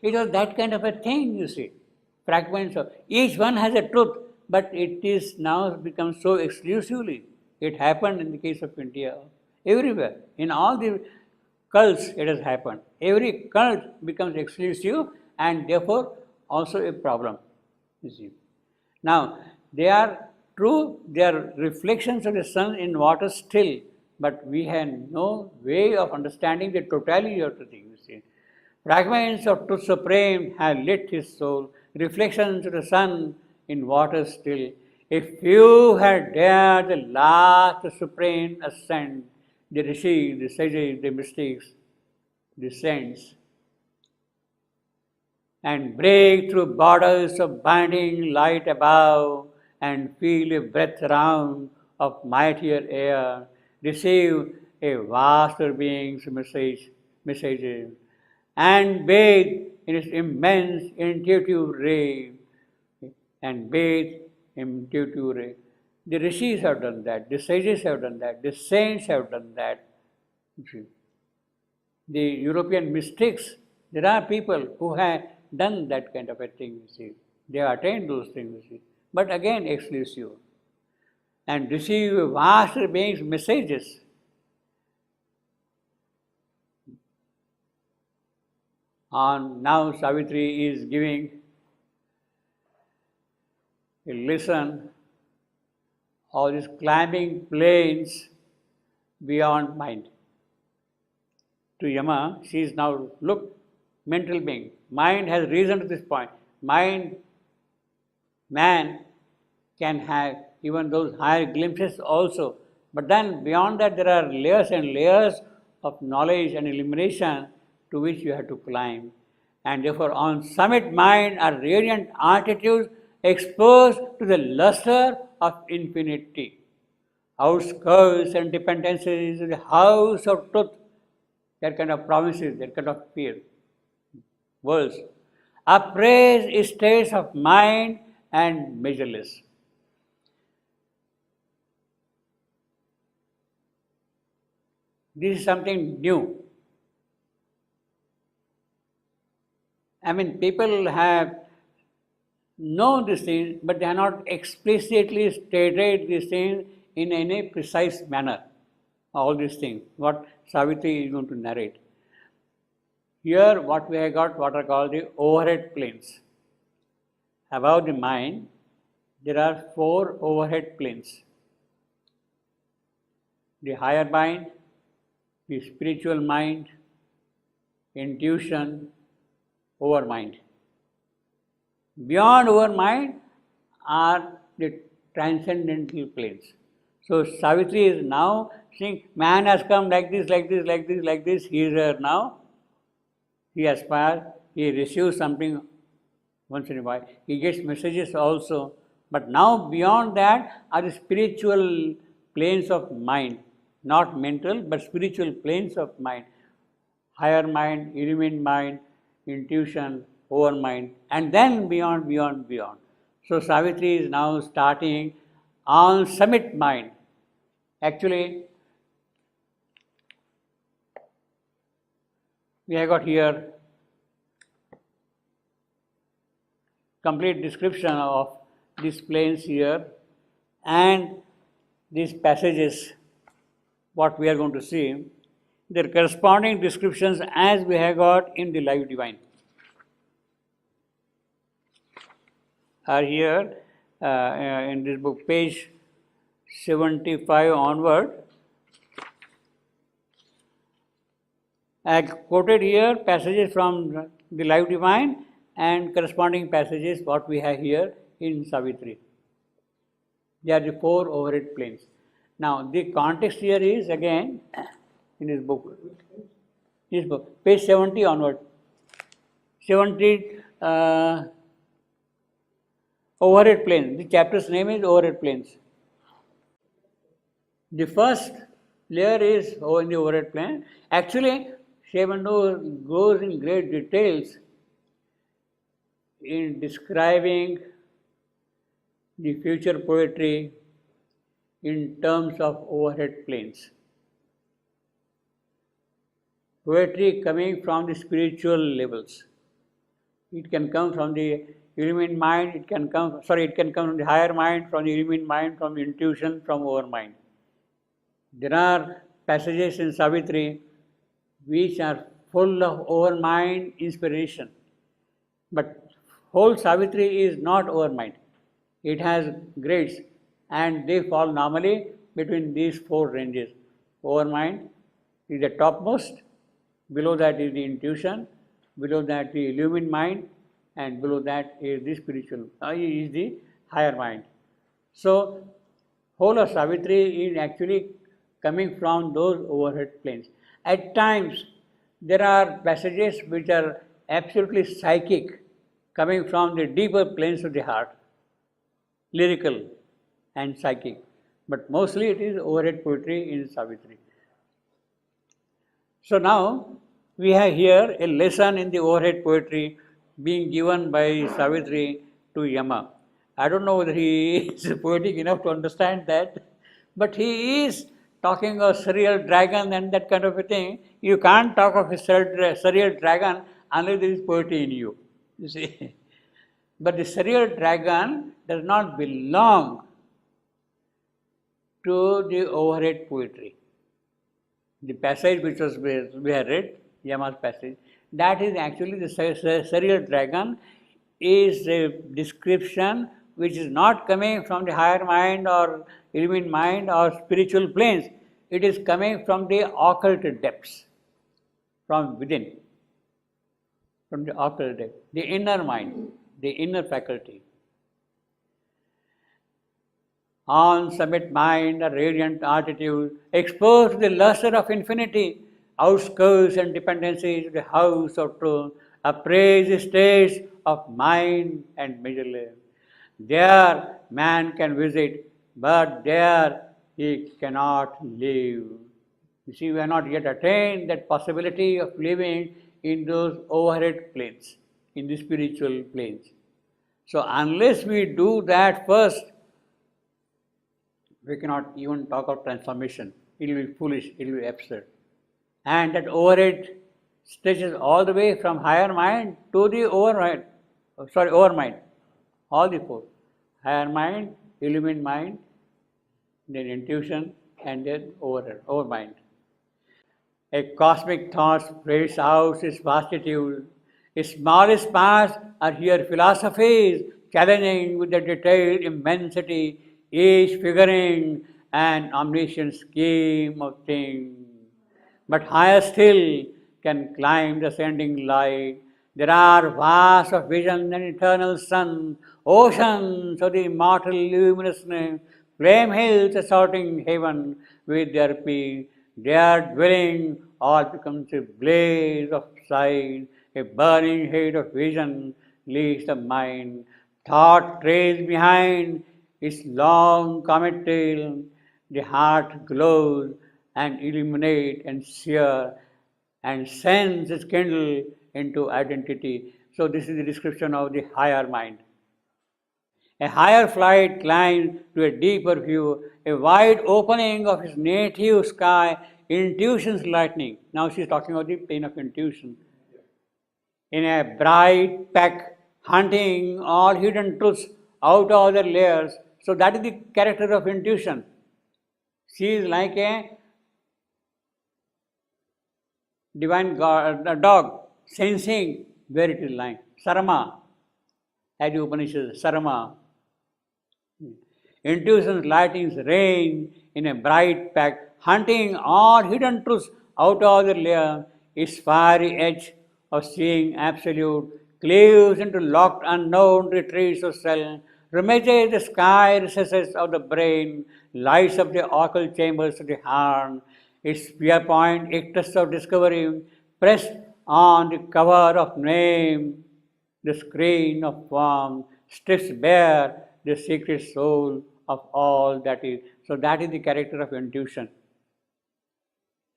It was that kind of a thing, you see. Fragments of each one has a truth, but it is now become so exclusively. It happened in the case of India, everywhere. In all the cults, it has happened. Every cult becomes exclusive and therefore also a problem, you see. Now, they are true, they are reflections of the sun in water still, but we have no way of understanding the totality of the thing, you see. Fragments of truth supreme have lit his soul, reflections of the sun in water still. If few had dared the last supreme ascent, the rishis, the sages, the mystics, the saints, and break through borders of binding light above, and feel a breath around of mightier air, receive a vaster being's messages, and bathe in its immense intuitive ray, and bathe intuitive ray. The rishis have done that, the sages have done that, the saints have done that. The European mystics, there are people who have done that kind of a thing, you see. They have attained those things, you see. But again, exclusive. And receive vaster beings' messages. And now Savitri is giving a lesson of these climbing planes beyond mind. To Yama, she is now, look, mental being. Mind has reason to this point. Mind, man can have even those higher glimpses also. But then beyond that, there are layers and layers of knowledge and illumination to which you have to climb. And therefore, on summit mind are radiant altitudes exposed to the luster of infinity. Outskirts and dependencies is the house of truth. That kind of promises, that kind of fear. Worlds. Appraised states of mind and measureless. This is something new. I mean, people have known these things, but they have not explicitly stated these things in any precise manner. All these things, what Savitri is going to narrate. Here, what we have got, what are called the overhead planes. Above the mind, there are 4 overhead planes. The higher mind, the spiritual mind, intuition, overmind. Beyond overmind are the transcendental planes. So Savitri is now saying, man has come like this, like this, like this, like this. He is here now. He aspires. He receives something once in a while. He gets messages also. But now beyond that are the spiritual planes of mind. Not mental, but spiritual planes of mind. Higher mind, illumined mind, intuition, overmind, and then beyond, beyond, beyond. So Savitri is now starting on summit mind. Actually, we have got here complete description of these planes here and these passages, what we are going to see, their corresponding descriptions as we have got in the Life Divine are here in this book, page 75 onward. I quoted here passages from the Life Divine and corresponding passages what we have here in Savitri. They are the 4 overhead planes. Now the context here is again in this book, page 70 onward. 70 overhead planes. The chapter's name is overhead planes. The first layer is in the overhead plane. Actually, Sri Aurobindo goes in great details in describing the future poetry in terms of overhead planes. Poetry coming from the spiritual levels. It can come from the illumined mind, it can come from the higher mind, from the illumined mind, from the intuition, from our mind. There are passages in Savitri which are full of over-mind inspiration. But whole Savitri is not over-mind. It has grades and they fall normally between these 4 ranges. Over-mind is the topmost, below that is the intuition, below that the illumined mind, and below that is the spiritual, is the higher mind. So, whole of Savitri is actually coming from those overhead planes. At times, there are passages which are absolutely psychic, coming from the deeper planes of the heart, lyrical and psychic. But mostly it is overhead poetry in Savitri. So now, we have here a lesson in the overhead poetry being given by Savitri to Yama. I don't know whether he is poetic enough to understand that, but he is talking of serial dragon and that kind of a thing. You can't talk of a serial dragon unless there is poetry in you see. But the serial dragon does not belong to the overhead poetry. The passage which we have read, Yama's passage, that is actually the serial dragon is a description which is not coming from the higher mind or illumined mind or spiritual planes. It is coming from the occult depths, from within, from the occult depth, the inner mind, the inner faculty. On summit mind, a radiant altitude, exposed to the luster of infinity, outskirts and dependencies of the house of truth, appraise states of mind and measureless. There man can visit, but there he cannot live. You see, we have not yet attained that possibility of living in those overhead planes, in the spiritual planes. So unless we do that first, we cannot even talk of transformation. It will be foolish, it will be absurd. And that overhead stretches all the way from higher mind to the overmind, all the 4. Higher mind, illumined mind, then intuition, and then overmind. A cosmic thought spreads out its vastitude. Its smallest parts are here philosophies, challenging with the detailed immensity, each figuring an omniscient scheme of things. But higher still can climb the ascending light. There are vast of vision and eternal sun, oceans of the immortal luminousness, flame hills assaulting heaven with their peaks. Their dwelling all becomes a blaze of sight, a burning head of vision leads the mind. Thought trails behind its long comet tail, the heart glows and illuminate and sear, and sense is kindled into identity. So this is the description of the higher mind. A higher flight climbs to a deeper view, a wide opening of his native sky, intuition's lightning. Now she is talking about the plane of intuition. In a bright pack, hunting all hidden truths out of their layers. So that is the character of intuition. She is like a divine god, a dog, sensing where it is lying. Sarama, as the Upanishad, Sarama. Intuition's lightnings reign in a bright pack, hunting all hidden truths out of their lair. Its fiery edge of seeing absolute cleaves into locked unknown retreats of self, ramages the sky recesses of the brain, lights up the occult chambers of the heart. Its spear point, ictus of discovery, pressed on the cover of name, the screen of form, strips bare the secret soul of all that is. So that is the character of intuition.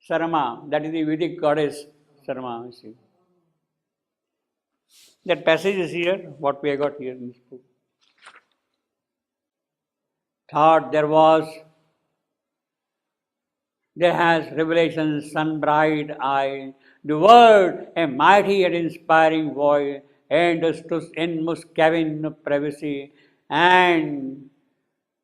Sarama, that is the Vedic goddess Sarama. You see. That passage is here, what we have got here in this book. Thought there has revelation, sun bright eye, the word, a mighty and inspiring voice, and the inmost cabin of privacy, and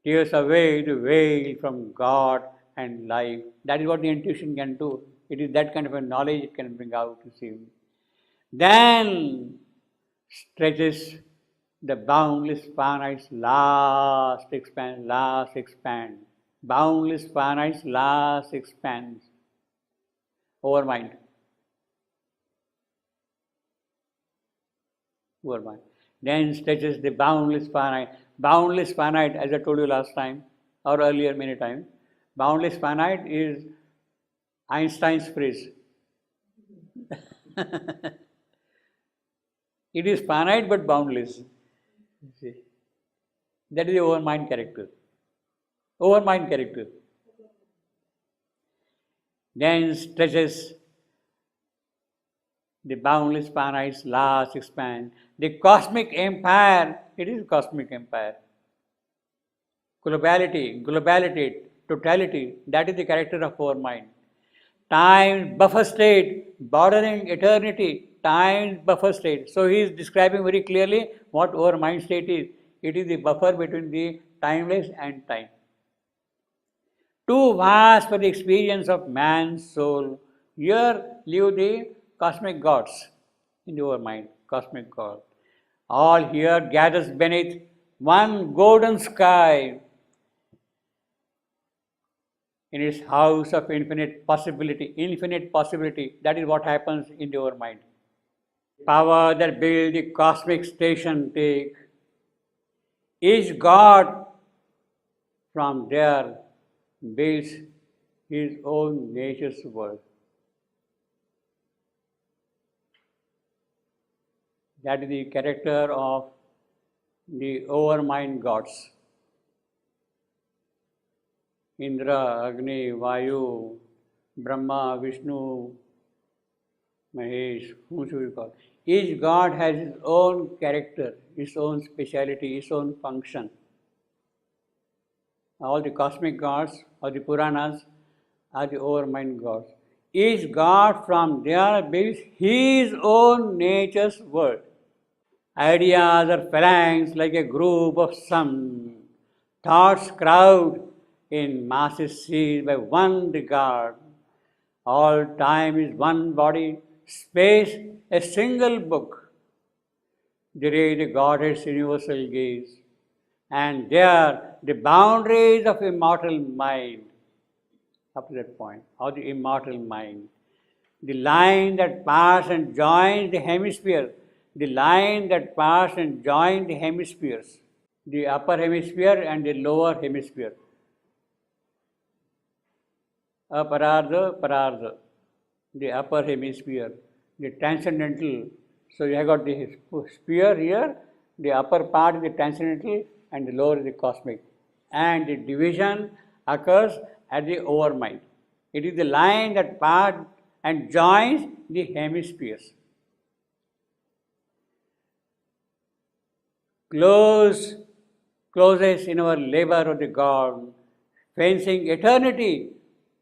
tears away the veil from God and life. That is what the intuition can do. It is that kind of a knowledge it can bring out, you see. Then stretches the boundless finite's last expand. Boundless finite's last expands over mind. Over mind. Then stretches the boundless finite. Boundless finite, as I told you last time, or earlier many times, boundless finite is Einstein's phrase. It is finite but boundless. See? That is the overmind character. Overmind character. Then stretches the boundless finite's last expand. The cosmic empire, it is cosmic empire. Globality, totality, that is the character of overmind. Time, buffer state, bordering eternity, time, buffer state. So he is describing very clearly what our mind state is. It is the buffer between the timeless and time. Too vast for the experience of man's soul. Here live the cosmic gods in our mind, cosmic God. All here gathers beneath one golden sky in its house of infinite possibility. That is what happens in our mind. Power that build the cosmic station take. Each God from there builds his own nature's world. That is the character of the overmind gods. Indra, Agni, Vayu, Brahma, Vishnu, Mahesh, whom should we call? Each god has his own character, his own speciality, his own function. All the cosmic gods or the Puranas are the overmind gods. Each god from there builds his own nature's world. Ideas are phalanx like a group of some. Thoughts crowd in masses seized by one regard. All time is one body, space a single book. There is the Godhead's universal gaze. And there the boundaries of immortal mind. Up to that point, of the immortal mind. The line that parts and joins the hemisphere. The line that parts and joins the hemispheres. The upper hemisphere and the lower hemisphere. Aparardha, the upper hemisphere, the transcendental. So you have got the sphere here, the upper part is the transcendental and the lower is the cosmic. And the division occurs at the overmind. It is the line that parts and joins the hemispheres. Closes in our labor of the God, fencing eternity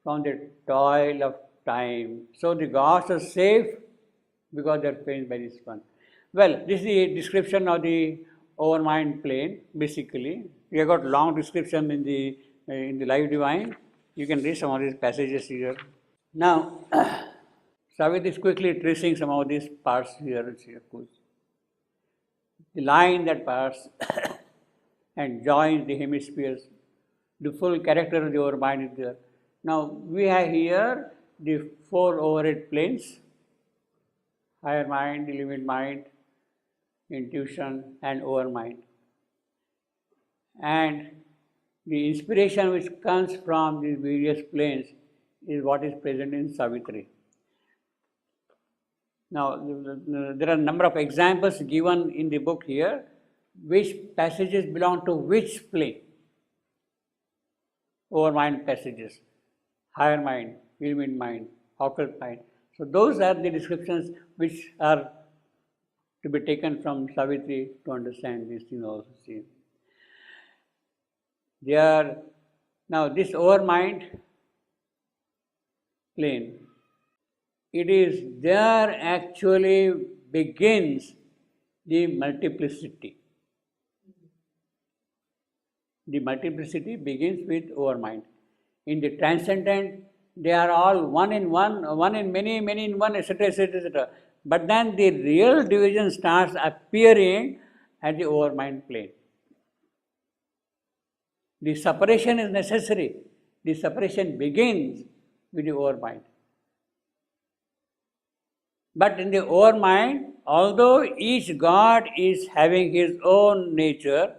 from the toil of time. So the gods are safe because they are fenced by this one. Well, this is the description of the overmind plane, basically. We have got long description in the Life Divine. You can read some of these passages here. Now, Savit is quickly tracing some of these parts here. The line that parts and joins the hemispheres, the full character of the overmind is there. Now, we have here the four overhead planes: higher mind, illumined mind, intuition, and overmind. And the inspiration which comes from these various planes is what is present in Savitri. Now, there are a number of examples given in the book here, which passages belong to which plane. Overmind passages, higher mind, illumined mind, occult mind. So those are the descriptions which are to be taken from Savitri to understand these things also. See. They are, now this overmind plane, it is there actually begins the multiplicity. The multiplicity begins with overmind. In the transcendent, they are all one in one, one in many, many in one, etc., etc., etc. But then the real division starts appearing at the overmind plane. The separation is necessary. The separation begins with the overmind. But in the overmind, although each God is having his own nature,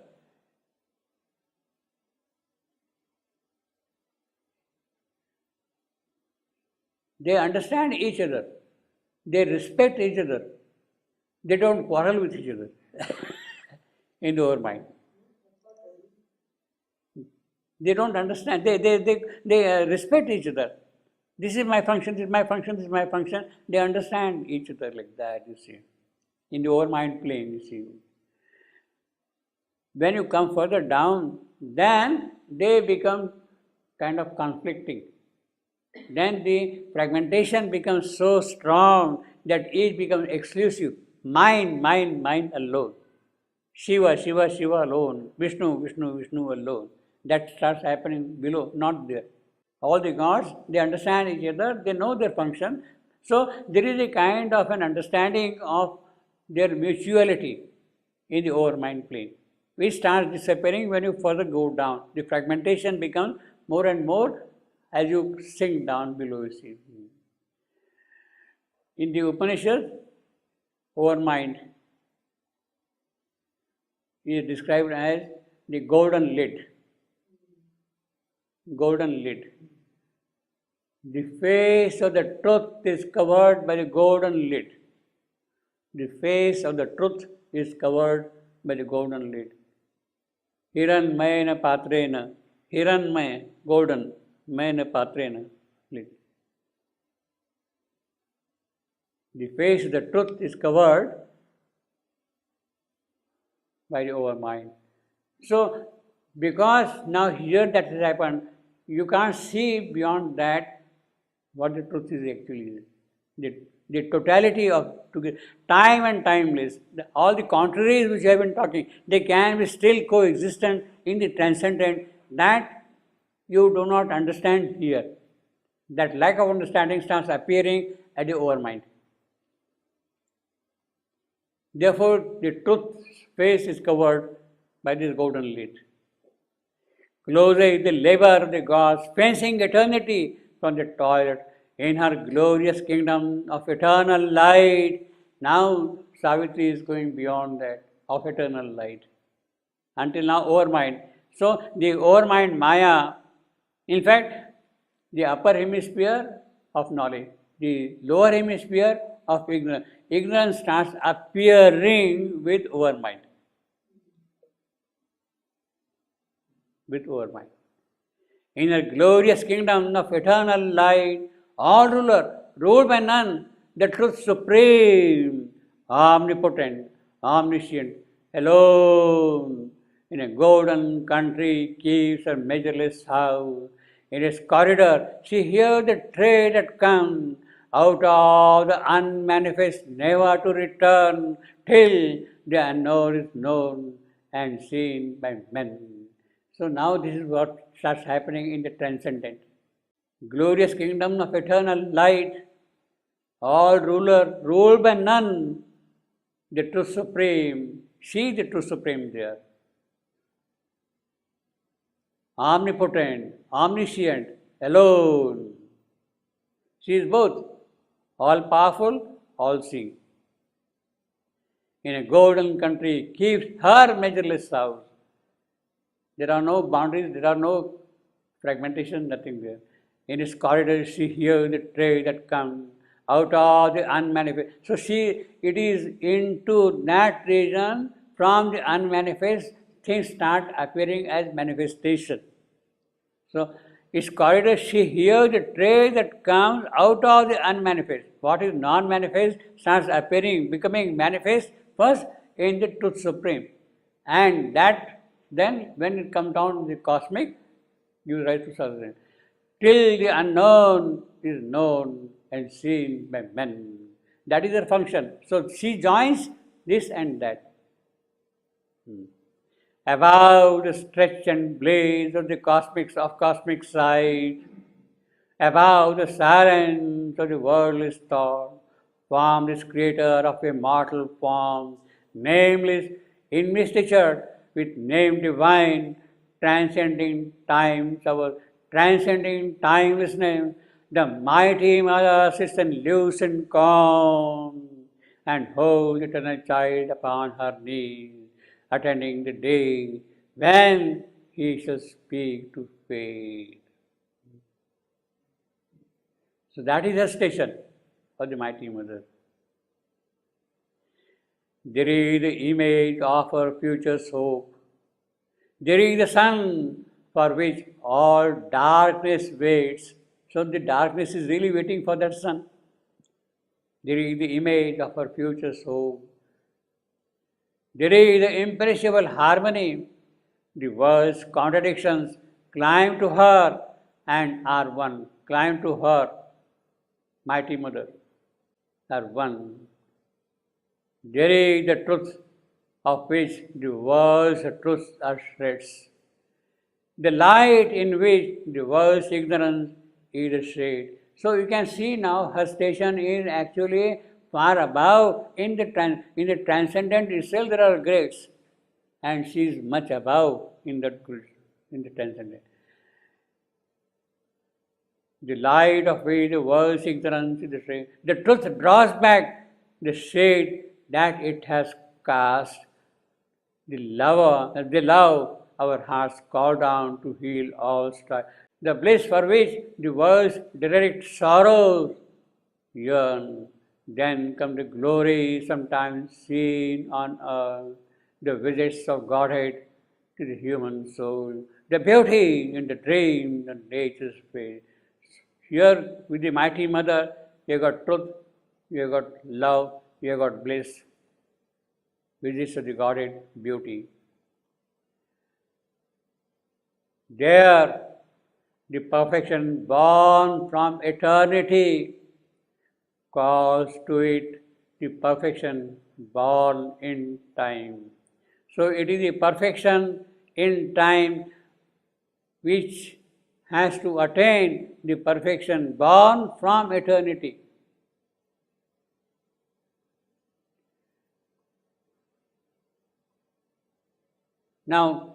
they understand each other. They respect each other. They don't quarrel with each other in the overmind. They don't understand. They respect each other. This is my function, this is my function, this is my function. They understand each other like that, you see. In the overmind plane, you see. When you come further down, then they become kind of conflicting. Then the fragmentation becomes so strong that each becomes exclusive. Mine, mine, mine alone. Shiva, Shiva, Shiva alone. Vishnu, Vishnu, Vishnu alone. That starts happening below, not there. All the gods, they understand each other, they know their function. So there is a kind of an understanding of their mutuality in the overmind plane, which starts disappearing when you further go down. The fragmentation becomes more and more as you sink down below, you see. In the Upanishad, overmind is described as the golden lid. Golden lid. The face of the truth is covered by the golden lid. The face of the truth is covered by the golden lid. Hiranmayena patrena. Hiranmaya, golden. Mayena patrena, lid. The face of the truth is covered by the overmind. So, because now here that has happened, you can't see beyond that what the truth is actually. The totality of time and timeless, all the contraries which I have been talking, they can be still coexistent in the transcendent. That you do not understand here. That lack of understanding starts appearing at the overmind. Therefore, the truth's face is covered by this golden lid. Closer is the labor of the gods, fencing eternity from the toilet in her glorious kingdom of eternal light. Now, Savitri is going beyond that, of eternal light. Until now, overmind. So, the overmind Maya, in fact, the upper hemisphere of knowledge, the lower hemisphere of ignorance. Ignorance starts appearing with overmind. With overmind. In a glorious kingdom of eternal light, all ruler, ruled by none, the truth supreme, omnipotent, omniscient, alone, in a golden country keeps her measureless house. In its corridor, she hears the tread that comes out of the unmanifest, never to return, till the unknown is known and seen by men. So now this is what starts happening in the transcendent. Glorious kingdom of eternal light, all ruler, ruled by none, the truth supreme, she the truth supreme there. Omnipotent, omniscient, alone. She is both, all powerful, all seeing. In a golden country, keeps her measureless house. There are no boundaries, there are no fragmentation, nothing there. In its corridors, she hears the tread that comes out of the unmanifest. So it is into that region from the unmanifest, things start appearing as manifestation. So its corridors, she hears the tread that comes out of the unmanifest. What is non-manifest starts appearing, becoming manifest first in the truth supreme. And that then when it comes down to the cosmic, you rise to success. Till the unknown is known and seen by men. That is her function. So she joins this and that. Above the stretch and blaze of the cosmic sight, above the silence of the worldless thought, form this creator of a mortal form, nameless, investitured with name divine, transcending times, our transcending timeless name, the mighty mother sits and lives in calm, and holds eternal child upon her knees, attending the day when he shall speak to fate. So that is the station of the mighty mother. There is the image of her future hope. There is the sun for which all darkness waits. So the darkness is really waiting for that sun. There is the image of her future hope. There is the imperishable harmony. The world's contradictions climb to her and are one. Climb to her, mighty mother, are one. There is the truth of which the world's truths are shreds. The light in which the world's ignorance is a shade. So you can see now her station is actually far above. In the transcendent itself there are grades, and she is much above in the transcendent. The light of which the world's ignorance is the shade. The truth draws back the shade that it has cast. The love our hearts call down to heal all strife. The bliss for which the world's direct sorrows yearn. Then come the glory sometimes seen on earth, the visits of Godhead to the human soul, the beauty in the dream and nature's face. Here with the mighty mother, you got truth, you got love, you got bliss, visits of the Godhead, beauty. There, the perfection born from eternity calls to it the perfection born in time. So it is the perfection in time which has to attain the perfection born from eternity. Now,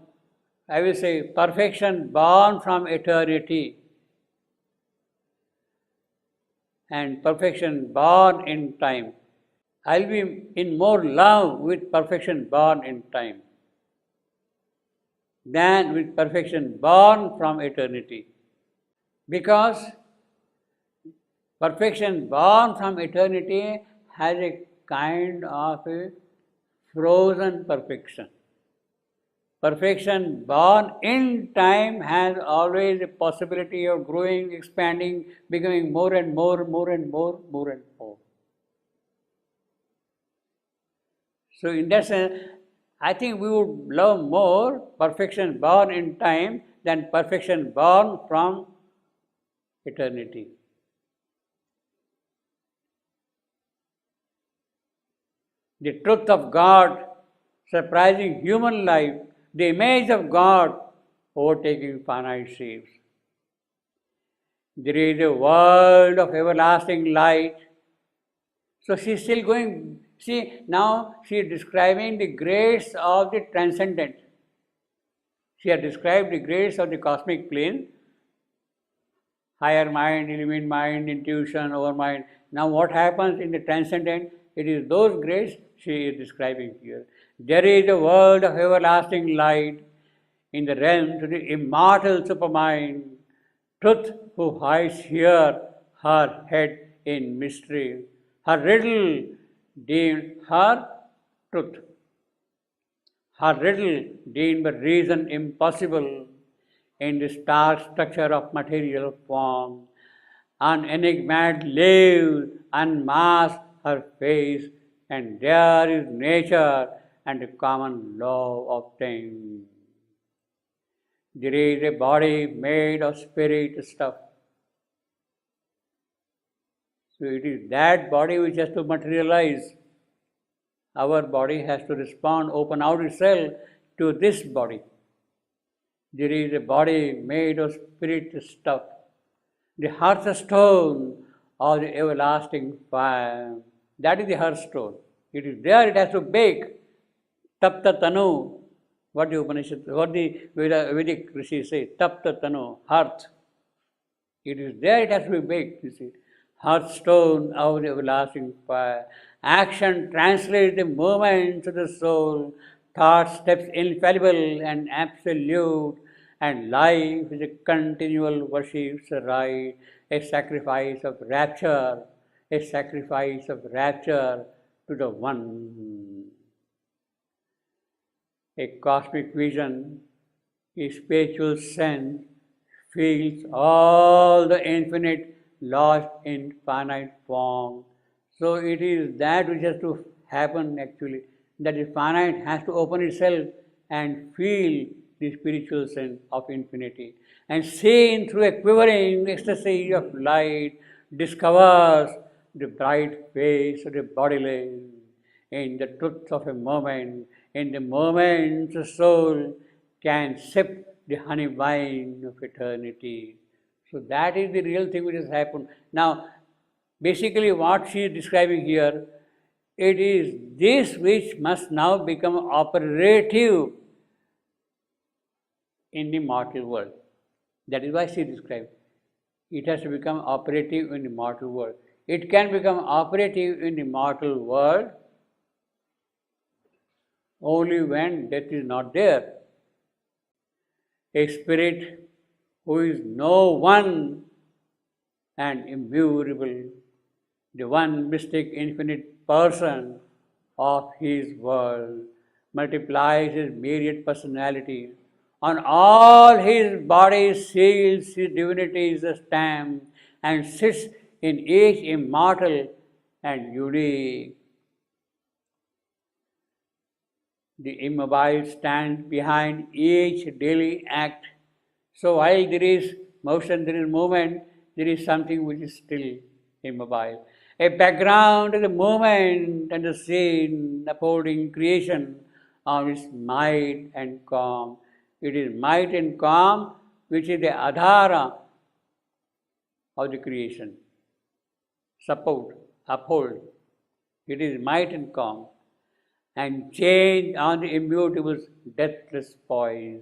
I will say perfection born from eternity and perfection born in time. I'll be in more love with perfection born in time than with perfection born from eternity. Because perfection born from eternity has a kind of a frozen perfection. Perfection born in time has always a possibility of growing, expanding, becoming more and more, more and more, more and more. So in that sense, I think we would love more perfection born in time than perfection born from eternity. the truth of God surprising human life, the image of God overtaking finite shapes. There is a world of everlasting light. So she is still going, see, now she is describing the grace of the transcendent. She has described the grace of the cosmic plane, higher mind, illumined mind, intuition, overmind. Now what happens in the transcendent? It is those grace she is describing here. There is a world of everlasting light in the realm to the immortal supermind, truth who hides here her head in mystery, her riddle deemed her truth. Her riddle deemed by reason impossible in the stark structure of material form. An enigmat lives unmasked her face, and there is nature and a common law of things. There is a body made of spirit stuff. So it is that body which has to materialize. Our body has to respond, open out itself to this body. There is a body made of spirit stuff, the hearthstone of the everlasting fire. That is the hearthstone. It is there, it has to bake. Tapta tanu. What the Upanishad, what the Vedic Rishi say, Tapta tanu, hearth. It is there, it has to be baked, you see. Hearthstone of the everlasting fire. Action translates the movement to the soul. Thought steps infallible and absolute. And life is a continual worship, a rite, a sacrifice of rapture, a sacrifice of rapture to the One. A cosmic vision, a spiritual sense, feels all the infinite lost in finite form. So it is that which has to happen actually, that the finite has to open itself and feel the spiritual sense of infinity. And seen through a quivering ecstasy of light, discovers the bright face of the bodiless in the truth of a moment. In the moment, the soul can sip the honey wine of eternity. So that is the real thing which has happened. Now, basically what she is describing here, it is this which must now become operative in the mortal world. That is why she described. It has to become operative in the mortal world. It can become operative in the mortal world only when death is not there. A spirit who is no one and immutable, the one mystic infinite person of his world, multiplies his myriad personality. On all his body seals his divinity is a stamp and sits in each immortal and unique. The immobile stands behind each daily act. So while there is motion, there is movement, there is something which is still immobile. A background to the movement and the scene upholding creation on its might and calm. It is might and calm which is the adhara of the creation. Support, uphold. It is might and calm. And change on the immutable, deathless poise.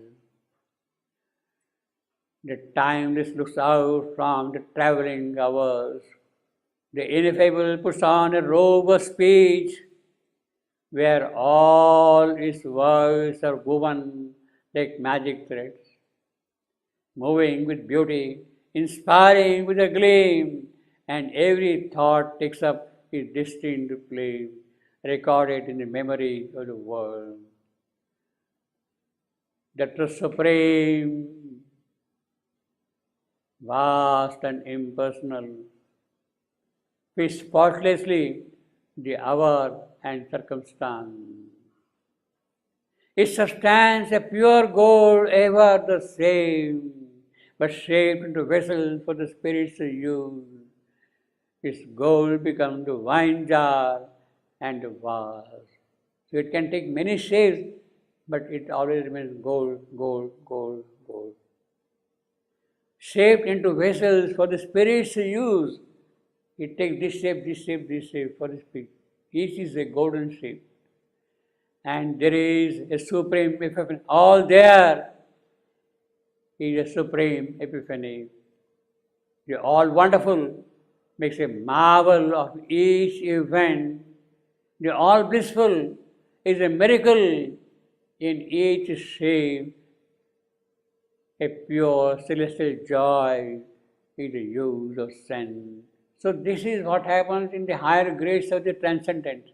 The timeless looks out from the travelling hours. The ineffable puts on a robe of speech, where all its words are woven like magic threads, moving with beauty, inspiring with a gleam, and every thought takes up its destined place, recorded in the memory of the world. The truth supreme, vast and impersonal, fits spotlessly the hour and circumstance. Its substance a pure gold, ever the same, but shaped into vessels for the spirits to use. Its gold becomes the wine jar, and vast. So it can take many shapes, but it always remains gold, gold, gold, gold. Shaped into vessels for the spirits to use. It takes this shape, this shape, this shape for the spirit. Each is a golden shape. And there is a supreme epiphany. All there is a supreme epiphany. You're all wonderful, makes a marvel of each event. You're all blissful, is a miracle in each shape. A pure celestial joy is the use of sense. So this is what happens in the higher grades of the transcendent.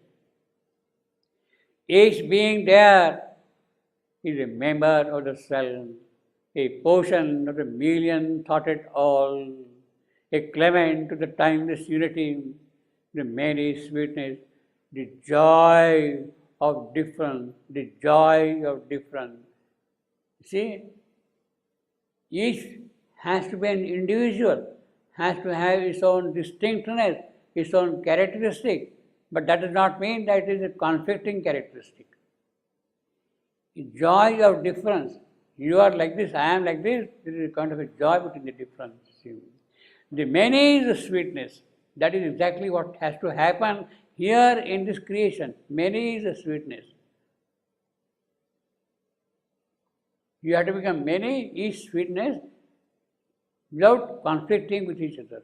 Each being there is a member of the self, a portion of the million thoughted all, a clement to the timeless unity, the many sweetness, the joy of difference, the joy of difference. See, each has to be an individual, has to have its own distinctness, its own characteristic, but that does not mean that it is a conflicting characteristic. The joy of difference. You are like this, I am like this, there is a kind of a joy between the difference. The many is the sweetness. That is exactly what has to happen here in this creation. Many is the sweetness. You have to become many, each sweetness, without conflicting with each other.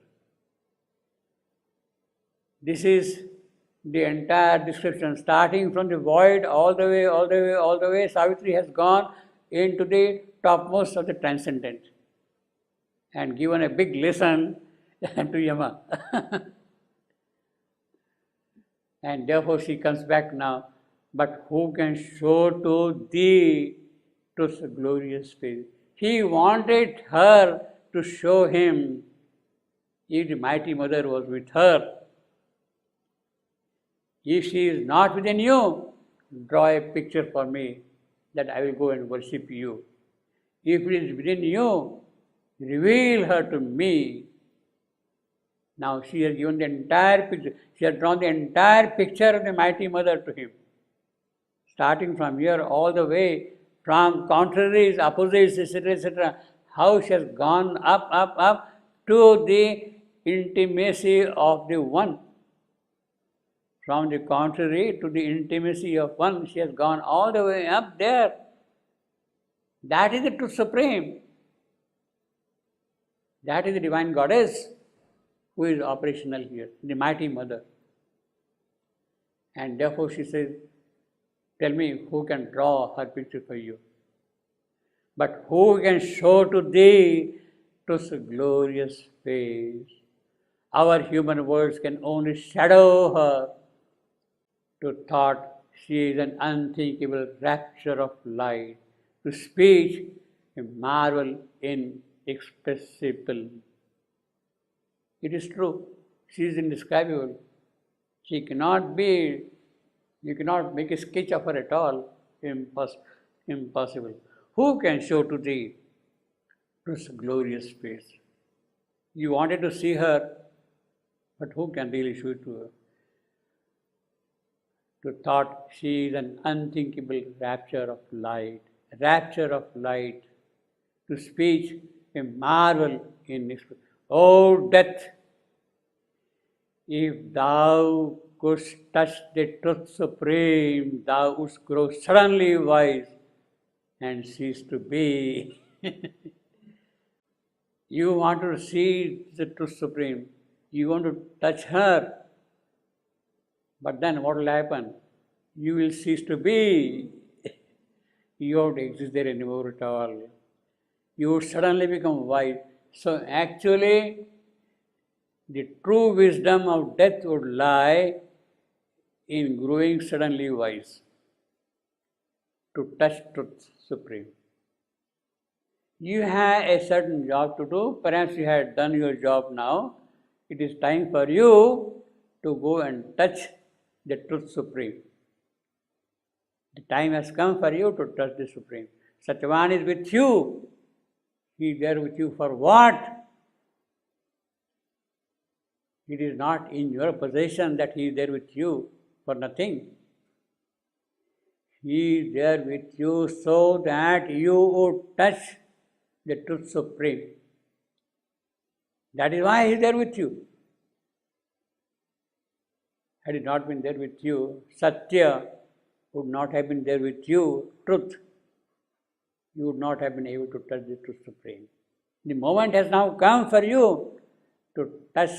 This is the entire description, starting from the void all the way, all the way, all the way. Savitri has gone into the topmost of the transcendent and given a big lesson to Yama. And therefore she comes back now. But who can show to thee truth's glorious face? He wanted her to show him. If the mighty mother was with her, if she is not within you, draw a picture for me that I will go and worship you. If it is within you, reveal her to me. Now she has given the entire picture. She has drawn the entire picture of the mighty mother to him. Starting from here all the way, from contraries, opposites, etc., etc., how she has gone up, up, up to the intimacy of the one. From the contrary to the intimacy of one, she has gone all the way up there. That is the truth supreme. That is the divine goddess who is operational here, the mighty mother. And therefore she says, tell me who can draw her picture for you. But who can show to thee truth's glorious face? Our human words can only shadow her. To thought, she is an unthinkable rapture of light. To speech, a marvel inexpressible. It is true, she is indescribable. She cannot be, you cannot make a sketch of her at all. Impossible. Who can show to thee this glorious face? You wanted to see her, but who can really show it to her? To thought, she is an unthinkable rapture of light. To speech, a marvel inexpressible. O death, if thou couldst touch the truth supreme, thou wouldst grow suddenly wise and cease to be. You want to see the truth supreme, you want to touch her, but then what will happen? You will cease to be. You won't exist there anymore at all. You would suddenly become wise. So actually, the true wisdom of death would lie in growing suddenly wise, to touch truth supreme. You have a certain job to do. Perhaps you had done your job now. It is time for you to go and touch the truth supreme. The time has come for you to touch the supreme. Satyavan is with you. He is there with you for what? It is not in your possession that he is there with you. for nothing. He is there with you so that you would touch the Truth Supreme. That is why He is there with you. Had He not been there with you, Satya would not have been there with you, truth. You would not have been able to touch the Truth Supreme. The moment has now come for you to touch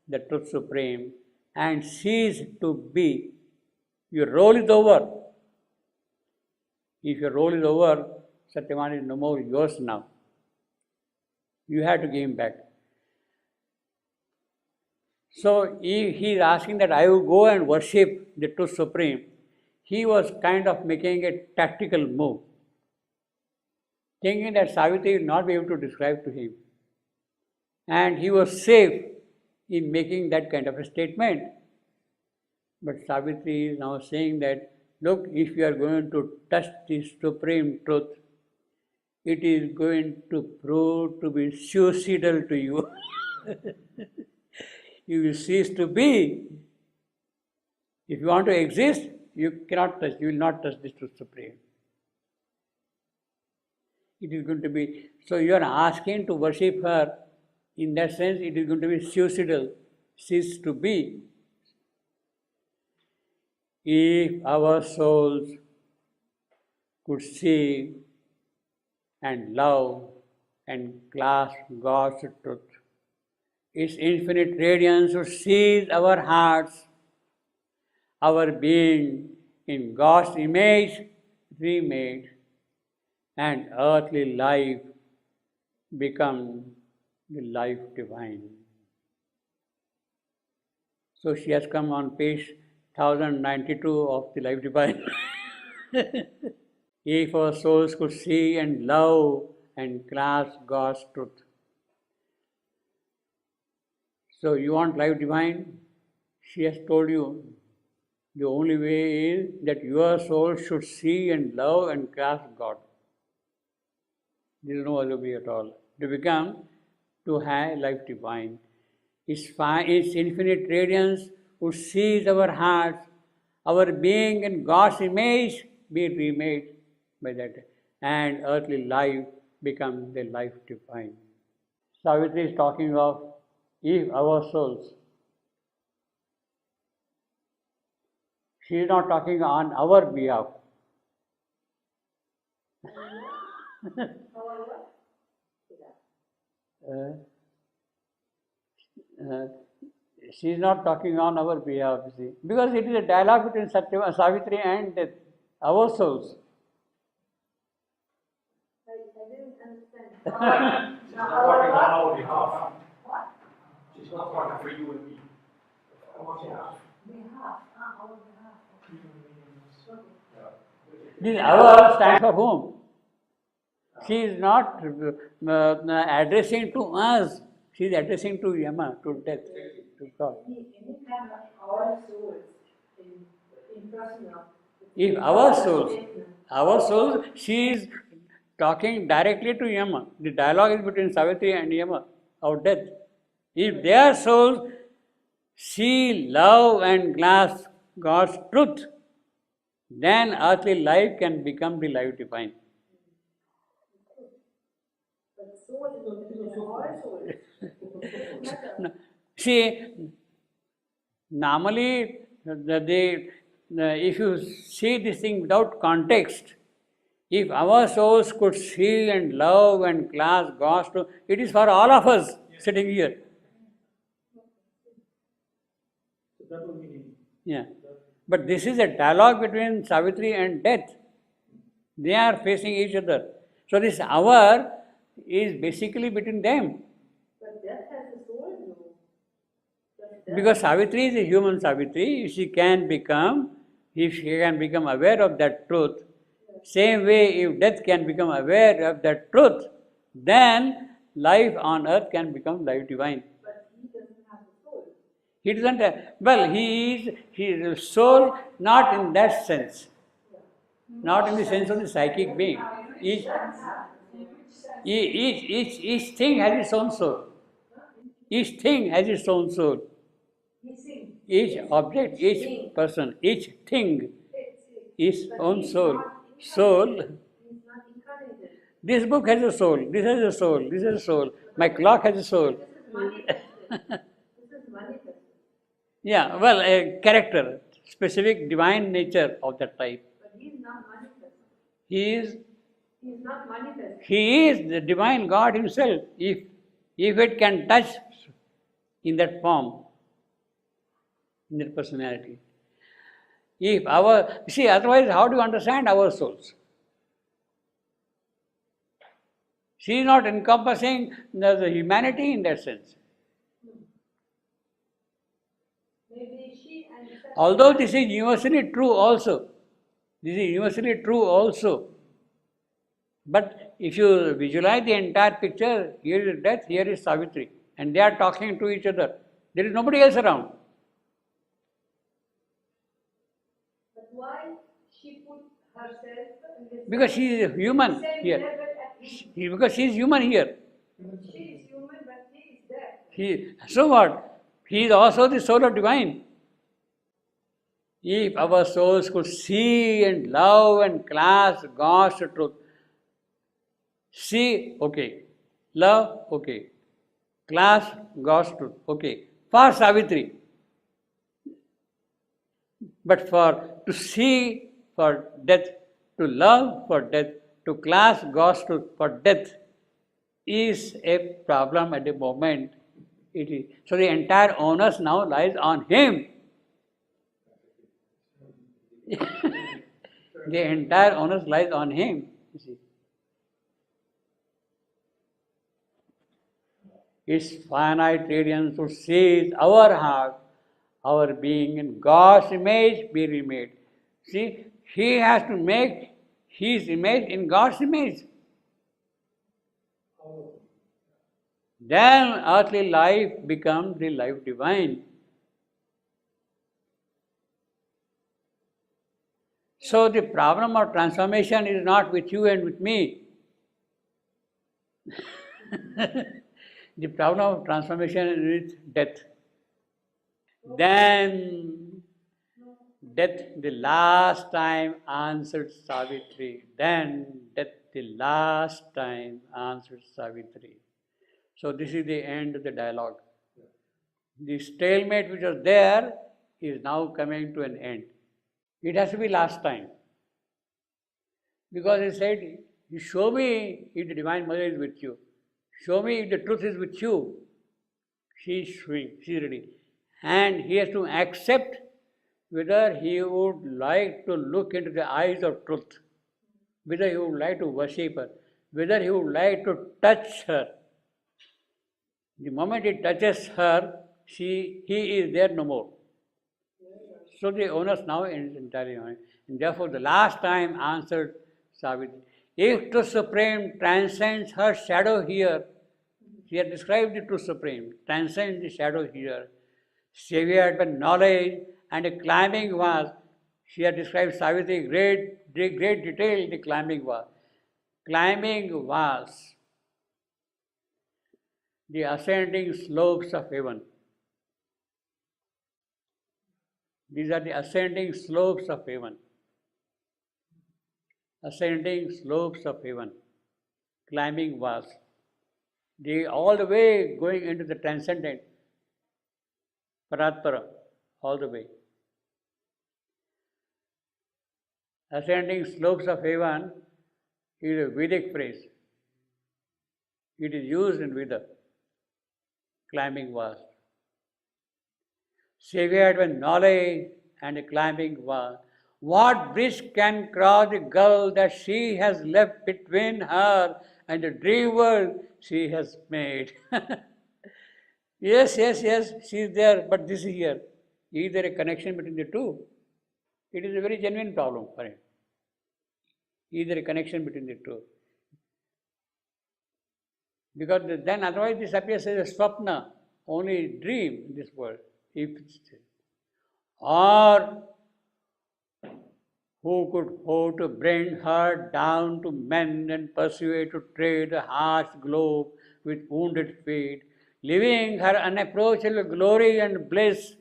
the Truth Supreme and cease to be. Your role is over. If your role is over, Satyavan is no more yours now. You have to give him back. So he is asking that I will go and worship the Truth Supreme. He was kind of making a tactical move, thinking that Savitri will not be able to describe to him. And he was safe in making that kind of a statement. But Savitri is now saying that, look, if you are going to touch the Supreme Truth, it is going to prove to be suicidal to you. You will cease to be. If you want to exist, you cannot touch, you will not touch the Truth Supreme. It is going to be, so you are asking to worship her, in that sense it is going to be suicidal, cease to be. If our souls could see and love and clasp God's truth, its infinite radiance would seize our hearts, our being in God's image remade, and earthly life become the life divine. So she has come on page 1092 of the Life Divine. If our souls could see and love and grasp God's truth. So you want Life Divine? She has told you the only way is that your soul should see and love and grasp God. There is no other way at all. To have Life Divine. Its infinite radiance would seize our hearts, our being in God's image be remade by that, and earthly life become the life divine. Savitri is talking of if our souls. She is not talking on our behalf. She is not talking on our behalf, you see, because it is a dialogue between Savitri and our souls. I didn't understand. She's not talking on our behalf. What? She's not talking for you and me. Our behalf. Behalf. Our behalf. This our stands for whom? She is not addressing to us. She is addressing to Yama, to death, to God. Any time our souls in personal. If our souls, she is talking directly to Yama. The dialogue is between Savitri and Yama, our death. If their souls see, love and grasp God's truth, then earthly life can become the life divine. But soul is our soul. No. See, normally, if you see this thing without context, if our souls could see and love and grasp God's truth, it is for all of us sitting here. That will mean. Yeah. But this is a dialogue between Savitri and death. They are facing each other. So this hour is basically between them. But death has a soul, no? Because Savitri is a human Savitri, if she can become aware of that truth, same way if death can become aware of that truth, then life on earth can become life divine. But he doesn't have a soul. He doesn't have, he is a soul, not in that sense. Not in the sense of the psychic being. Each thing has its own soul. Each thing has its own soul. He sings. Each object, each person, each thing is own soul. Soul. He's not incarnated. This book has a soul. This has a soul. This has a soul. My clock has a soul. This is manifested. This is manifested. Yeah, well, a character, specific divine nature of that type. But he is not manifested. He is He is not manifested. He is the divine God himself. If it can touch in that form, in that personality. Otherwise, how do you understand our souls? She is not encompassing the humanity in that sense. Maybe she and Although this is universally true also. This is universally true also. But if you visualize the entire picture, here is death, here is Savitri, and they are talking to each other. There is nobody else around. But why she put herself in this Because she is human same here. level at least? Because she is human here. She is human, but he is there. So what? He is also the soul of divine. If our souls could see and love and clasp God's truth, see, okay. Love, okay. Clasp God's truth, okay. For Savitri. But to see for death, to love for death, to clasp God's truth for death is a problem at the moment. It is. So the entire onus now lies on him. The entire onus lies on him. You see. His finite radiance would seize our heart, our being in God's image be remade. See, he has to make his image in God's image. Then earthly life becomes the life divine. So the problem of transformation is not with you and with me. The problem of transformation is with death. Then death the last time answered Savitri. Then death the last time answered Savitri. So this is the end of the dialogue. The stalemate which was there is now coming to an end. It has to be last time. Because he said, you show me if the Divine Mother is with you. Show me if the truth is with you. She is showing, she is ready. And he has to accept whether he would like to look into the eyes of truth, whether he would like to worship her, whether he would like to touch her. The moment he touches her, he is there no more. So the onus now is entirely on him. And therefore the last time answered Savitri. If Truth Supreme transcends her shadow here, she had described the Truth Supreme, transcends the shadow here, saviored by knowledge and a climbing was. She had described Savitri great detail, the climbing was. Climbing was the ascending slopes of heaven. These are the ascending slopes of heaven. Ascending slopes of heaven. Climbing was. All the way going into the transcendent. Paratpara. All the way. Ascending slopes of heaven is a Vedic phrase. It is used in Veda. Climbing was. Saviored by knowledge and a climbing wall. What bridge can cross the gulf that she has left between her and the dream world she has made? Yes, she is there, but this is here. Is there a connection between the two? It is a very genuine problem for him. Is there a connection between the two? Because then otherwise this appears as a swapna, only dream in this world. Or who could hope to bring her down to men and persuade to trade a harsh globe with wounded feet, leaving her unapproachable glory and bliss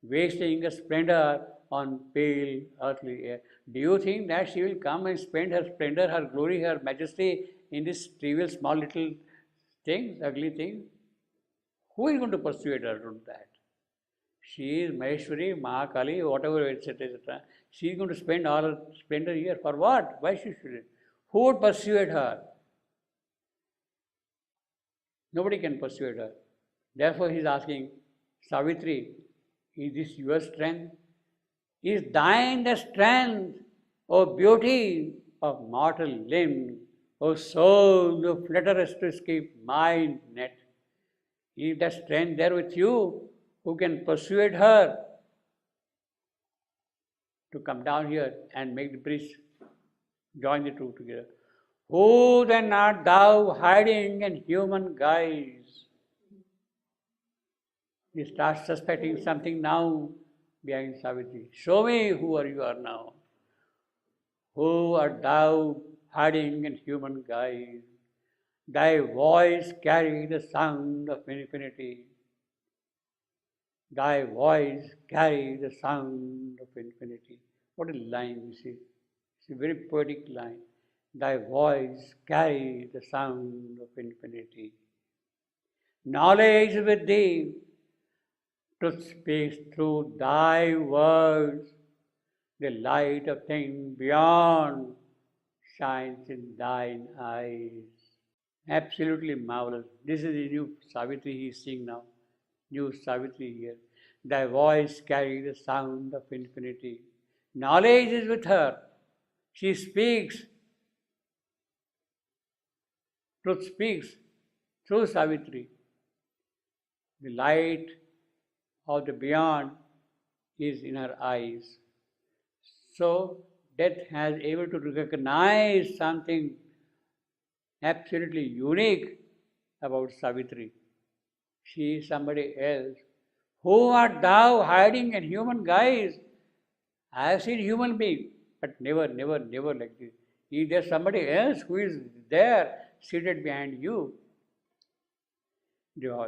wasting her splendor on pale earthly air. Do you think that she will come and spend her splendor, her glory, her majesty in this trivial, small little things, ugly things? Who is going to persuade her to that? She is Maheshwari, Mahakali, whatever, etc., etc. She is going to spend all her splendor here. For what? Why she should? Who would persuade her? Nobody can persuade her. Therefore, he is asking, Savitri, is this your strength? Is thine the strength, O beauty of mortal limb, O soul who flutterest to escape my net? Is that strength there with you who can persuade her to come down here and make the bridge, join the two together? Who then art thou hiding in human guise? You start suspecting something now behind Savitri. Show me who you are now. Who art thou hiding in human guise? Thy voice carries the sound of infinity. Thy voice carries the sound of infinity. What a line this is. It's a very poetic line. Thy voice carries the sound of infinity. Knowledge is with thee. Truth speaks through thy words. The light of things beyond shines in thine eyes. Absolutely marvelous. This is the new Savitri he is seeing now. New Savitri here. Thy voice carries the sound of infinity. Knowledge is with her. She speaks. Truth speaks through Savitri. The light of the beyond is in her eyes. So, death has able to recognize something absolutely unique about Savitri. She is somebody else. Who art thou hiding in human guise? I have seen human beings, but never like this. Is there somebody else who is there, seated behind you?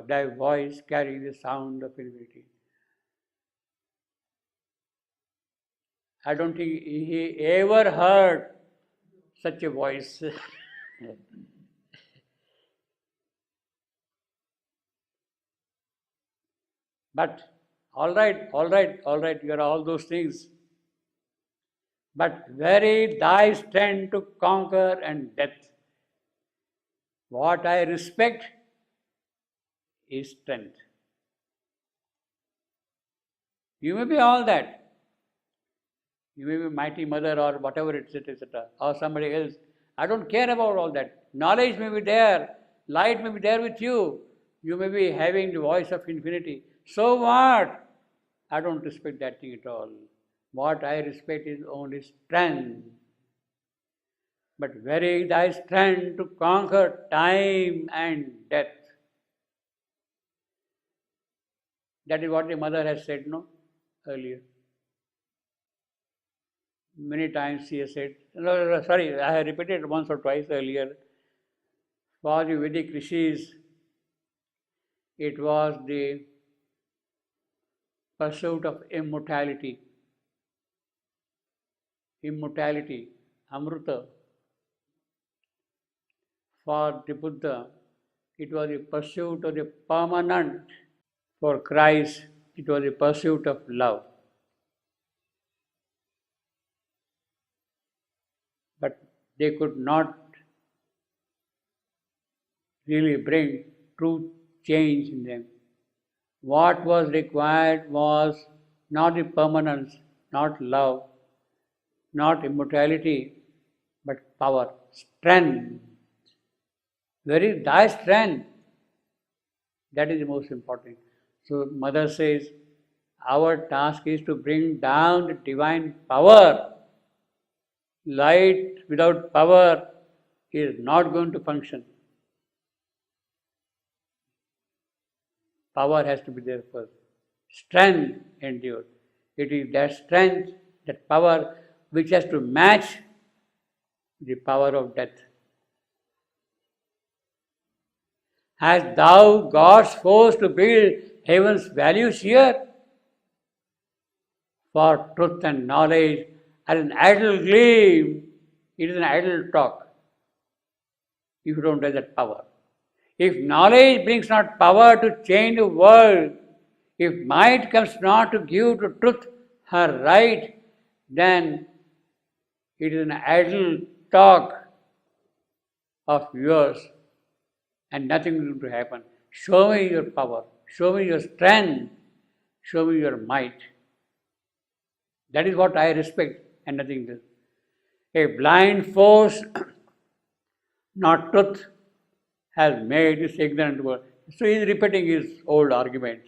Thy voice carries the sound of infinity. I don't think he ever heard such a voice. But all right, you are all those things. But where is thy strength to conquer and death? What I respect is strength. You may be all that. You may be mighty mother or whatever, etc., etc., or somebody else. I don't care about all that. Knowledge may be there, light may be there with you. You may be having the voice of infinity. So what? I don't respect that thing at all. What I respect is only strength. But where is thy strength to conquer time and death? That is what the mother has said, no? Earlier. Many times she has said, sorry, I have repeated once or twice earlier. For the Vedic rishis, it was the pursuit of immortality. Immortality, Amrita. For the Buddha, it was the pursuit of the permanent. For Christ, it was the pursuit of love. But they could not really bring true change in them. What was required was not the permanence, not love, not immortality, but power, strength. Where is thy strength? That is the most important. So Mother says, our task is to bring down the divine power. Light without power is not going to function. Power has to be there first. Strength endures. It is that strength, that power, which has to match the power of death. Hast thou God's force to build heaven's values here? for truth and knowledge are an idle gleam. It is an idle talk if you don't have that power. If knowledge brings not power to change the world, if might comes not to give to truth her right, then it is an idle talk of yours and nothing is going to happen. Show me your power, show me your strength, show me your might. That is what I respect and nothing else. A blind force, not truth, has made this ignorant world. So he is repeating his old argument.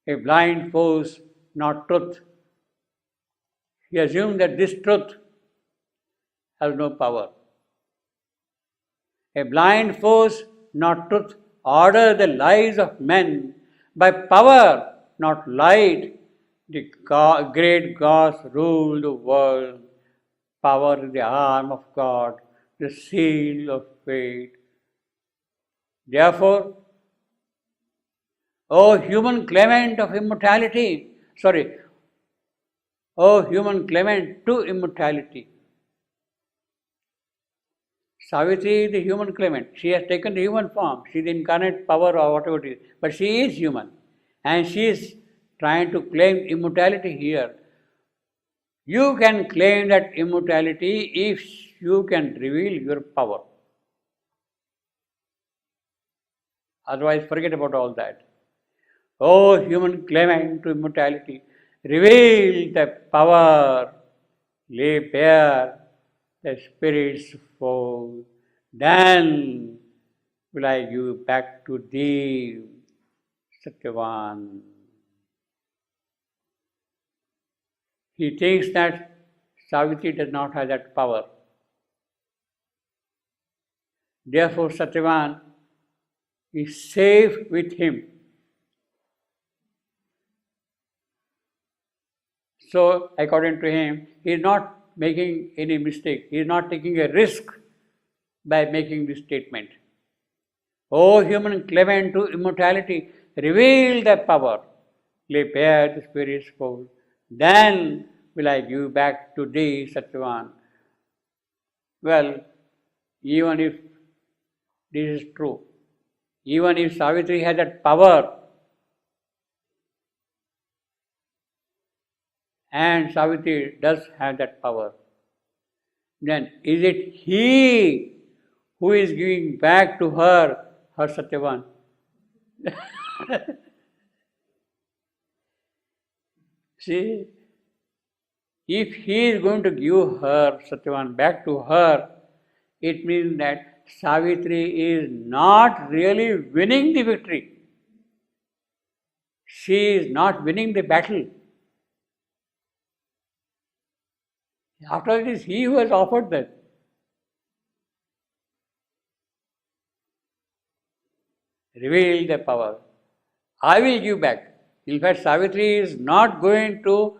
A blind force, not truth. He assumed that this truth has no power. A blind force, not truth, orders the lives of men. By power, not light, the great gods rule the world. Power is the arm of God, the seal of fate. Therefore, O human claimant of immortality, O human claimant to immortality. Savitri is the human claimant. She has taken the human form. She is the incarnate power or whatever it is. But she is human. And she is trying to claim immortality here. You can claim that immortality if you can reveal your power. Otherwise, forget about all that. O human claimant to immortality, reveal the power, lay bare the spirit's fold, then will I give back to thee, Satyavan. He thinks that Savitri does not have that power. Therefore, Satyavan is safe with him. So, according to him, he is not making any mistake. He is not taking a risk by making this statement. O human claimant to immortality, reveal thy power, lay bare the spirit's fold, then will I give back to thee, Satyavan. Well, even if this is true, even if Savitri has that power, and Savitri does have that power, then is it he who is giving back to her Satyavan? See, if he is going to give her Satyavan back to her, it means that Savitri is not really winning the victory. She is not winning the battle. After all, it is he who has offered that. Reveal the power. I will give back. In fact, Savitri is not going to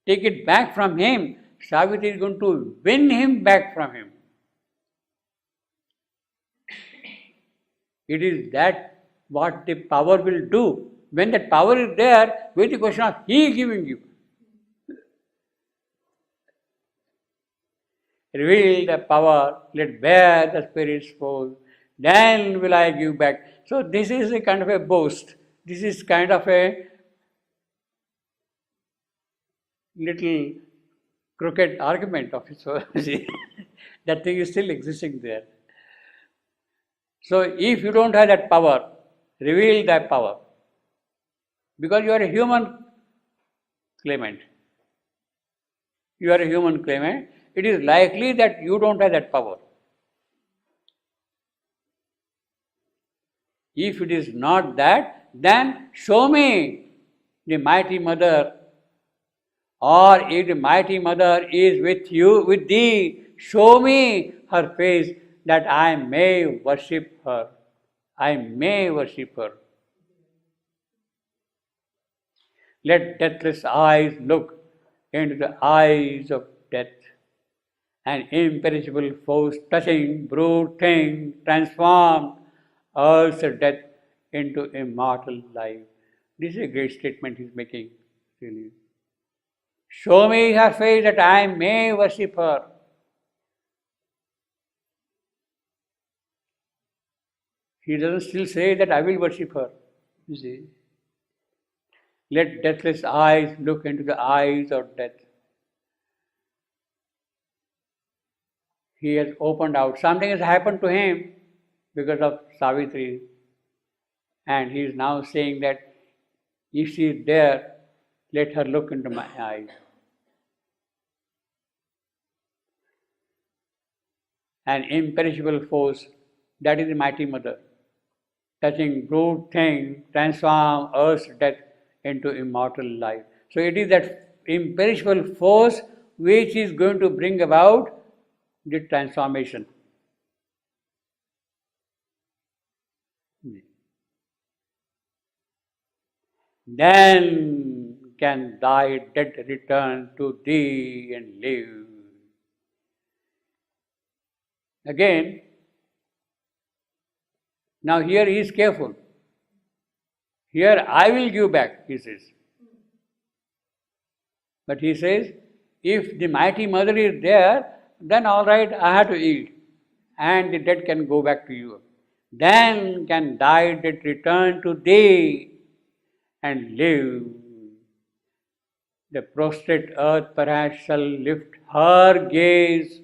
take it back from him. Savitri is going to win him back from him. It is that what the power will do. When that power is there, where is the question of he giving you? Reveal the power, let bare the spirit's fold, then will I give back. So this is a kind of a boast. This is kind of a little crooked argument of his own. That thing is still existing there. So if you don't have that power, reveal that power. Because you are a human claimant. You are a human claimant. It is likely that you don't have that power. If it is not that, then show me the mighty mother, or if the mighty mother is with you, with thee, show me her face that I may worship her. I may worship her. Let deathless eyes look into the eyes of death. An imperishable force touching brute thing transformed earth's death into immortal life. This is a great statement he is making. Really. Show me her face that I may worship her. He doesn't still say that I will worship her. You see. Let deathless eyes look into the eyes of death. He has opened out. Something has happened to him because of Savitri. And he is now saying that if she is there, let her look into my eyes. An imperishable force, that is the mighty mother, touching brute thing, transform earth's death into immortal life. So it is that imperishable force which is going to bring about the transformation. Then can thy death return to thee and live. Again, now here he is careful. Here I will give back, he says. But he says, if the mighty mother is there, then all right, I have to eat. And the dead can go back to you. Then can thy death return to thee and live. The prostrate earth perhaps shall lift her gaze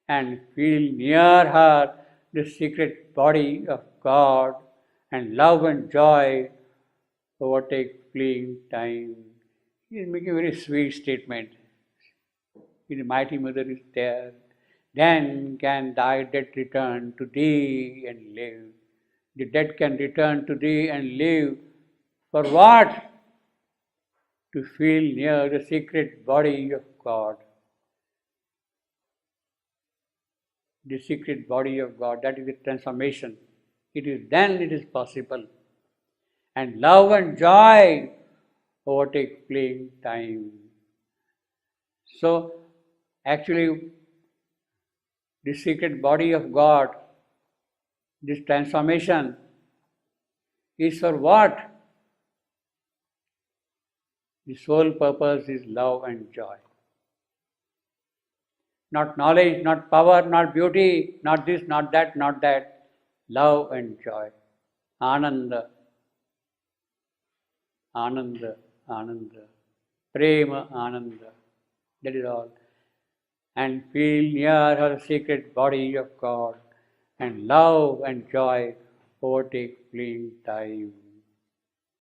and feel near her the secret body of God, and love and joy overtake fleeing time. He is making a very sweet statement. If the mighty mother is there, then can thy death return to thee and live. The dead can return to thee and live. For what? To feel near the secret body of God. The secret body of God, that is the transformation. It is then it is possible. And love and joy overtake fleeing time. So, actually, the secret body of God, this transformation, is for what? The sole purpose is love and joy. Not knowledge, not power, not beauty, not this, not that, not that. Love and joy. Ananda. Ananda, Ananda. Prema, Ananda. That is all. And feel near her secret body of God. And love and joy overtake fleeing time.